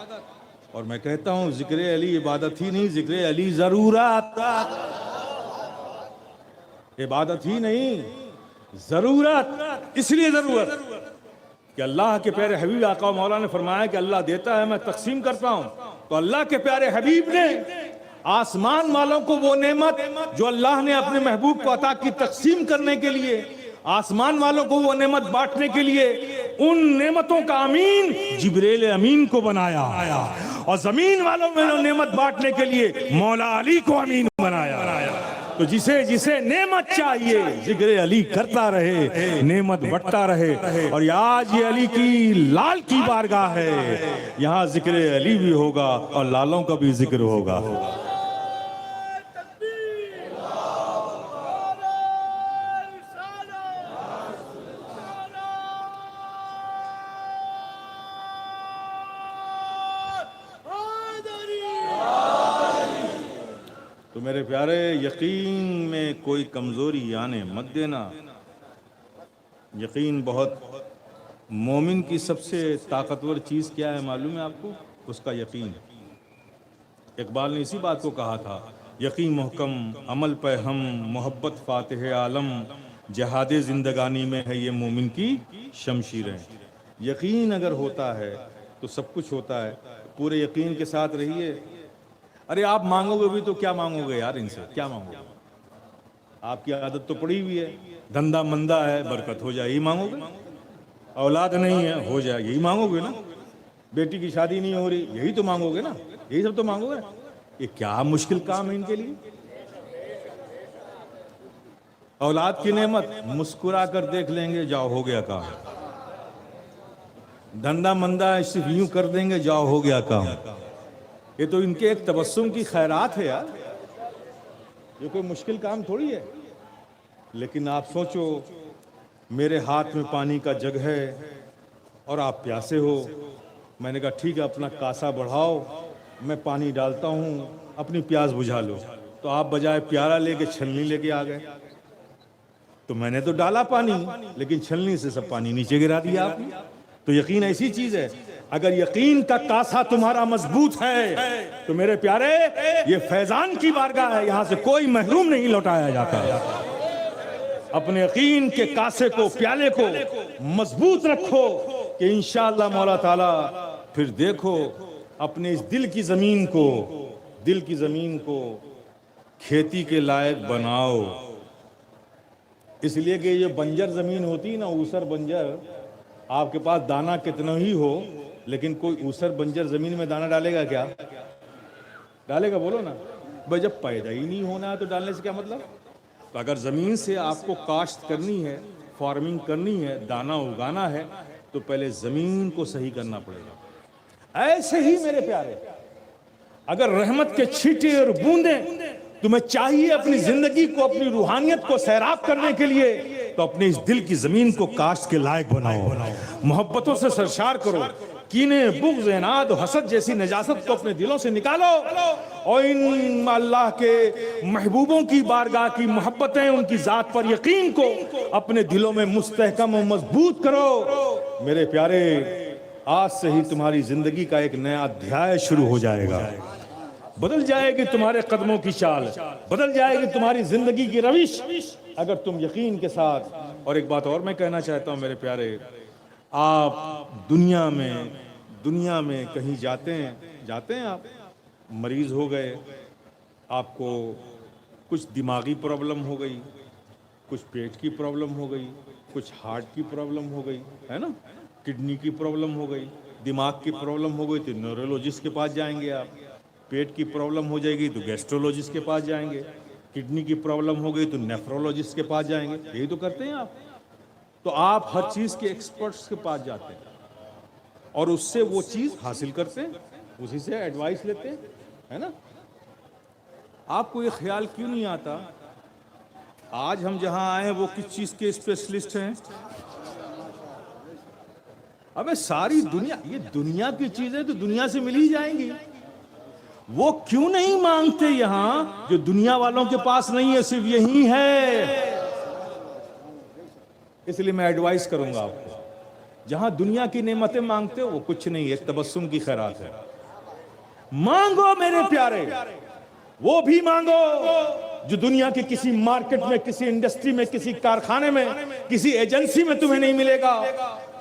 اور میں کہتا ہوں ذکر علی عبادت ہی نہیں، ذکر علی ضرورت، عبادت ہی نہیں ضرورت۔ اس لیے ضرورت کہ اللہ کے پیارے حبیب آقا و مولا نے فرمایا کہ اللہ دیتا ہے میں تقسیم کرتا ہوں۔ تو اللہ کے پیارے حبیب نے آسمان والوں کو وہ نعمت جو اللہ نے اپنے محبوب کو عطا کی تقسیم کرنے کے لیے، آسمان والوں کو وہ نعمت بانٹنے کے لیے، ان نعمتوں کا امین جبریل امین کو بنایا، اور زمین والوں میں نعمت بانٹنے کے لیے مولا علی کو امین بنایا۔ تو جسے نعمت چاہیے ذکر علی کرتا رہے، نعمت بٹتا رہے۔ اور آج یہ علی کی لال کی بارگاہ ہے، یہاں ذکر علی بھی ہوگا اور لالوں کا بھی ذکر ہوگا۔ تو میرے پیارے یقین میں کوئی کمزوری آنے مت دینا۔ یقین بہت، مومن کی سب سے طاقتور چیز کیا ہے معلوم ہے آپ کو؟ اس کا یقین۔ اقبال نے اسی بات کو کہا تھا، یقین محکم عمل پہ ہم، محبت فاتح عالم، جہاد زندگانی میں ہے یہ مومن کی شمشیریں۔ یقین اگر ہوتا ہے تو سب کچھ ہوتا ہے۔ پورے یقین کے ساتھ رہیے۔ ارے آپ مانگو گے بھی تو کیا مانگو گے یار، ان سے کیا مانگو گے؟ آپ کی عادت تو پڑی ہوئی ہے، دھندا مندہ ہے برکت ہو جائے یہی مانگو گے، اولاد نہیں ہے ہو جائے یہی مانگو گے نا، بیٹی کی شادی نہیں ہو رہی یہی تو مانگو گے نا، یہی سب تو مانگو گے۔ یہ کیا مشکل کام ہے ان کے لیے؟ اولاد کی نعمت مسکرا کر دیکھ لیں گے جاؤ ہو گیا کام، دھندا مندہ صرف یوں کر دیں گے جاؤ ہو گیا کام۔ یہ تو ان کے ایک تبسم کی خیرات ہے یار، یہ کوئی مشکل کام تھوڑی ہے۔ لیکن آپ سوچو میرے ہاتھ میں پانی کا جگ ہے اور آپ پیاسے ہو، میں نے کہا ٹھیک ہے اپنا کاسا بڑھاؤ، میں پانی ڈالتا ہوں اپنی پیاس بجھا لو، تو آپ بجائے پیالہ لے کے چھلنی لے کے آ گئے۔ تو میں نے تو ڈالا پانی لیکن چھلنی سے سب پانی نیچے گرا دیا آپ نے۔ تو یقین ایسی چیز ہے، اگر یقین کا کاسا تمہارا مضبوط ہے تو میرے پیارے یہ فیضان کی بارگاہ ہے، یہاں سے کوئی محروم نہیں لوٹایا جاتا۔ اپنے یقین کے کاسے کو، پیالے کو مضبوط رکھو کہ انشاءاللہ مولا تعالیٰ پھر دیکھو اپنے اس دل کی زمین کو کھیتی کے لائق بناؤ۔ اس لیے کہ یہ بنجر زمین ہوتی نا، اوسر بنجر، آپ کے پاس دانہ کتنا ہی ہو لیکن کوئی اوسر بنجر زمین میں دانہ ڈالے گا کیا؟ ڈالے گا بولو نا بھائی، جب پیدا ہی نہیں ہونا ہے تو ڈالنے سے کیا مطلب؟ تو اگر زمین سے آپ کو کاشت کرنی ہے، فارمنگ کرنی ہے، دانہ اگانا ہے تو پہلے زمین کو صحیح کرنا پڑے گا۔ ایسے ہی میرے پیارے اگر رحمت کے چھینٹے اور بوندیں تمہیں چاہیے اپنی زندگی کو، اپنی روحانیت کو سیراب کرنے کے لیے، تو اپنے اس دل کی زمین کو کاشت کے لائق بناؤ، محبتوں سے سرشار کرو، کینے، بغض، عناد و حسد جیسی نجاست کو اپنے دلوں سے نکالو، اور ان اللہ کے محبوبوں کی بارگاہ کی محبتیں، ان کی ذات پر یقین کو اپنے دلوں میں مستحکم و مضبوط کرو۔ میرے پیارے آج سے ہی تمہاری زندگی کا ایک نیا ادھیائے شروع ہو جائے گا۔ بدل جائے گی تمہارے قدموں کی چال، بدل جائے گی تمہاری زندگی کی روش اگر تم یقین کے ساتھ. اور ایک بات اور میں کہنا چاہتا ہوں میرے پیارے، آپ دنیا میں کہیں جاتے ہیں آپ مریض ہو گئے، آپ کو کچھ دماغی پرابلم ہو گئی، کچھ پیٹ کی پرابلم ہو گئی، کچھ ہارٹ کی پرابلم ہو گئی، ہے نا، کڈنی کی پرابلم ہو گئی، دماغ کی پرابلم ہو گئی تو نیورولوجسٹ کے پاس جائیں گے آپ، پیٹ کی پرابلم ہو جائے گی تو گیسٹرولوجسٹ کے پاس جائیں گے، کڈنی کی پرابلم ہو گئی تو نیفرولوجسٹ کے پاس جائیں گے. یہی تو کرتے ہیں آپ. تو آپ ہر چیز کے ایکسپرٹس کے پاس جاتے ہیں اور اس سے وہ چیز حاصل کرتے ہیں، اسی سے ایڈوائس لیتے ہیں، ہے نا. آپ کو یہ خیال کیوں نہیں آتا آج ہم جہاں آئے ہیں وہ کس چیز کے اسپیشلسٹ ہیں؟ ابے ساری دنیا، یہ دنیا کی چیزیں تو دنیا سے مل ہی جائیں گی. وہ کیوں نہیں مانگتے یہاں جو دنیا والوں کے پاس نہیں ہے، صرف یہی ہے. اس لیے میں ایڈوائس کروں گا آپ کو، جہاں دنیا کی نعمتیں مانگتے ہو وہ کچھ نہیں، ایک تبسم کی خیرات ہے. مانگو میرے پیارے، وہ بھی مانگو جو دنیا کی کسی مارکیٹ میں، کسی انڈسٹری میں، کسی کارخانے میں، کسی ایجنسی میں تمہیں نہیں ملے گا،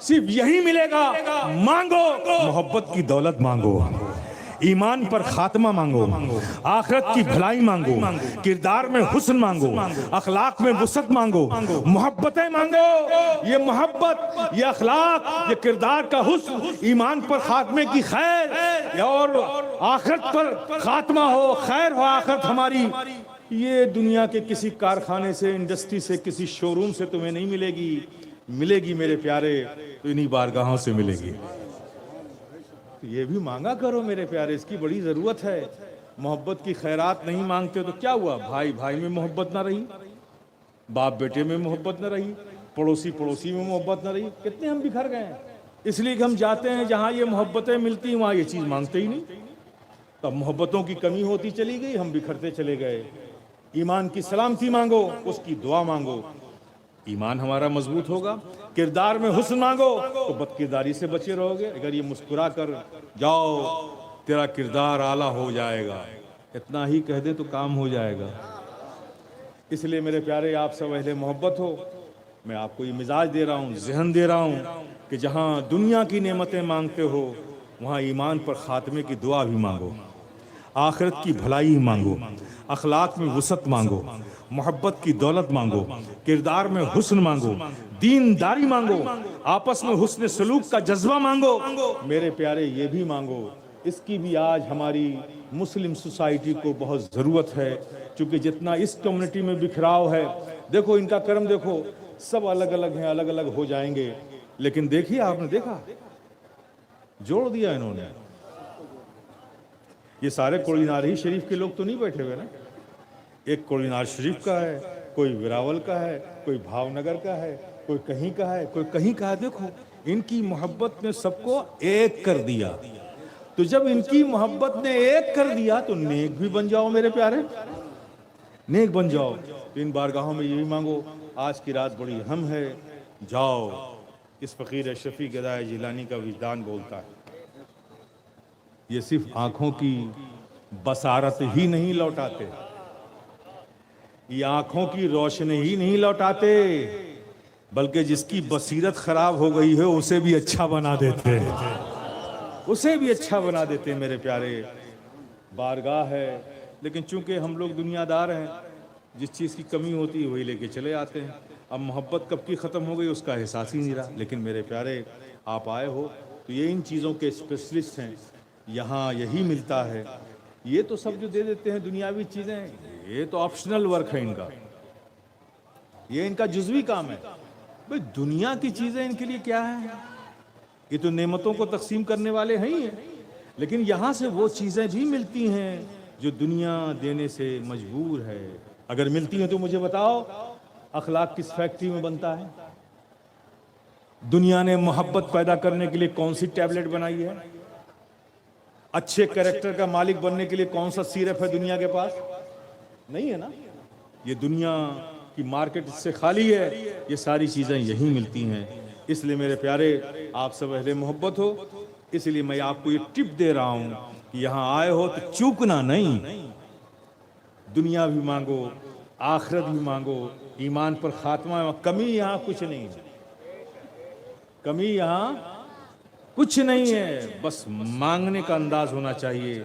صرف یہی ملے گا. مانگو محبت کی دولت، مانگو ایمان پر خاتمہ، مانگو آخرت کی بھلائی، مانگو کردار میں حسن، مانگو اخلاق میں وسعت، مانگو محبتیں مانگو. یہ محبت، یہ اخلاق، یہ کردار کا حسن، ایمان پر خاتمے کی خیر اور آخرت پر خاتمہ ہو، خیر ہو آخرت ہماری. یہ دنیا کے کسی کارخانے سے، انڈسٹری سے، کسی شو روم سے تمہیں نہیں ملے گی. ملے گی میرے پیارے تو انہی بارگاہوں سے ملے گی. یہ بھی مانگا کرو میرے پیارے، اس کی بڑی ضرورت ہے. محبت کی خیرات نہیں مانگتے تو کیا ہوا؟ بھائی بھائی میں محبت نہ رہی، باپ بیٹے میں محبت نہ رہی، پڑوسی پڑوسی میں محبت نہ رہی. کتنے ہم بکھر گئے ہیں. اس لیے کہ ہم جاتے ہیں جہاں یہ محبتیں ملتی ہیں وہاں یہ چیز مانگتے ہی نہیں. تب محبتوں کی کمی ہوتی چلی گئی، ہم بکھرتے چلے گئے. ایمان کی سلامتی مانگو، اس کی دعا مانگو، ایمان ہمارا مضبوط ہوگا. کردار میں حسن مانگو تو بد کرداری سے بچے رہو گے. اگر یہ مسکرا کر جاؤ تیرا کردار اعلیٰ ہو جائے گا، اتنا ہی کہہ دے تو کام ہو جائے گا. اس لیے میرے پیارے آپ سب اہل محبت ہو، میں آپ کو یہ مزاج دے رہا ہوں، ذہن دے رہا ہوں کہ جہاں دنیا کی نعمتیں مانگتے ہو وہاں ایمان پر خاتمے کی دعا بھی مانگو، آخرت کی بھلائی مانگو، اخلاق میں وسعت مانگو، محبت کی دولت مانگو، کردار میں حسن مانگو، دینداری مانگو، آپس میں حسن سلوک کا جذبہ مانگو. میرے پیارے یہ بھی مانگو. اس کی بھی آج ہماری مسلم سوسائٹی کو بہت ضرورت ہے، چونکہ جتنا اس کمیونٹی میں بکھراؤ ہے، دیکھو ان کا کرم، دیکھو سب الگ الگ ہیں، الگ الگ ہو جائیں گے، لیکن دیکھیے آپ نے دیکھا جوڑ دیا انہوں نے. یہ سارے کوڑینار ہی شریف کے لوگ تو نہیں بیٹھے ہوئے نا. ایک کوڑینار شریف کا ہے، کوئی وراول کا ہے، کوئی بھاؤ نگر کا ہے، کوئی کہیں کا ہے، کوئی کہیں کا ہے. دیکھو ان کی محبت نے سب کو ایک کر دیا. تو جب ان کی محبت نے ایک کر دیا تو نیک بھی بن جاؤ میرے پیارے، نیک بن جاؤ. تو ان بارگاہوں میں یہ بھی مانگو. آج کی رات بڑی اہم ہے، جاؤ اس فقیر شفیع گدائے جیلانی کا وجدان بولتا ہے. یہ صرف آنکھوں کی بصارت ہی نہیں لوٹاتے، یہ آنکھوں کی روشنی ہی نہیں لوٹاتے، بلکہ جس کی بصیرت خراب ہو گئی ہے اسے بھی اچھا بنا دیتے ہیں، اسے بھی اچھا بنا دیتے ہیں. میرے پیارے بارگاہ ہے، لیکن چونکہ ہم لوگ دنیا دار ہیں، جس چیز کی کمی ہوتی ہے وہی لے کے چلے آتے ہیں. اب محبت کب کی ختم ہو گئی اس کا احساس ہی نہیں رہا. لیکن میرے پیارے آپ آئے ہو تو یہ ان چیزوں کے اسپیشلسٹ ہیں، یہاں یہی ملتا ہے. یہ تو سب جو دے دیتے ہیں دنیاوی چیزیں، یہ تو آپشنل ورک ہے ان کا، یہ ان کا جزوی کام ہے. بھئی دنیا کی چیزیں ان کے لیے کیا ہے؟ یہ تو نعمتوں کو تقسیم کرنے والے ہیں ہی ہیں، لیکن یہاں سے وہ چیزیں بھی ملتی ہیں جو دنیا دینے سے مجبور ہے. اگر ملتی ہیں تو مجھے بتاؤ اخلاق کس فیکٹری میں بنتا ہے؟ دنیا نے محبت پیدا کرنے کے لیے کون سی ٹیبلٹ بنائی ہے؟ اچھے کریکٹر کا مالک بننے کے لیے کون سا سیرپ ہے دنیا کے پاس؟ نہیں ہے نا. یہ دنیا کی مارکیٹ اس سے خالی ہے، یہ ساری چیزیں یہی ملتی ہیں. اس لیے میرے پیارے آپ سب اہل محبت ہو، اس لیے میں آپ کو یہ ٹپ دے رہا ہوں یہاں آئے ہو تو چوکنا نہیں، دنیا بھی مانگو، آخرت بھی مانگو، ایمان پر خاتمہ، کمی یہاں کچھ نہیں ہے، کمی یہاں کچھ نہیں ہے، بس مانگنے کا انداز ہونا چاہیے۔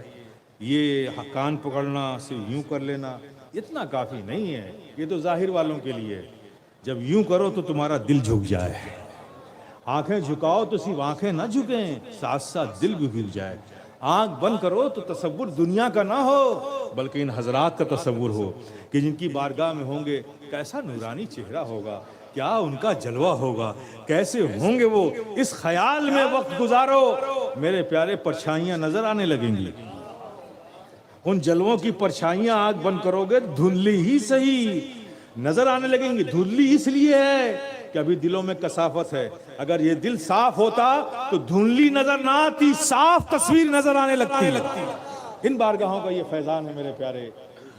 یہ کان پکڑنا صرف یوں کر لینا اتنا کافی نہیں ہے، یہ تو ظاہر والوں کے لیے۔ جب یوں کرو تو تمہارا دل جھک جائے، آنکھیں جھکاؤ تو صرف آنکھیں نہ جھکیں، ساتھ ساتھ دل بھی جھک جائے۔ آنکھ بند کرو تو تصور دنیا کا نہ ہو بلکہ ان حضرات کا تصور ہو کہ جن کی بارگاہ میں ہوں گے کیسا نورانی چہرہ ہوگا، کیا ان کا جلوہ ہوگا، کیسے ہوں گے وہ، اس خیال میں وقت گزارو۔ میرے پیارے پرچھائیاں نظر آنے لگیں گی، ان جلووں کی پرچھائیاں آنکھ بند کرو گے دھندلی ہی صحیح نظر آنے لگیں گی۔ دھندلی اس لیے ہے کہ ابھی دلوں میں کثافت ہے، اگر یہ دل صاف ہوتا تو دھندلی نظر نہ آتی، صاف تصویر نظر آنے لگتی۔ ان بارگاہوں کا یہ فیضان ہے میرے پیارے،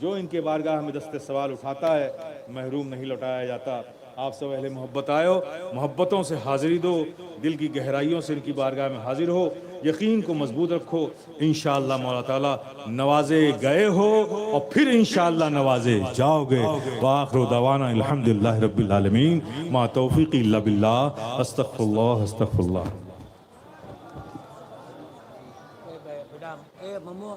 جو ان کے بارگاہ میں دست سوال اٹھاتا ہے محروم نہیں لوٹایا جاتا۔ آپ سب اہل محبت آئے ہو، محبتوں سے حاضری دو، دل کی گہرائیوں سے ان کی بارگاہ میں حاضر ہو، یقین کو مضبوط رکھو، انشاءاللہ مولا تعالیٰ نوازے گئے ہو اور پھر انشاءاللہ نوازے جاؤ گے۔ وآخر دعوانا الحمدللہ رب العالمین، ما توفیقی الا باللہ، استغفر اللہ استغفر اللہ۔ Memo,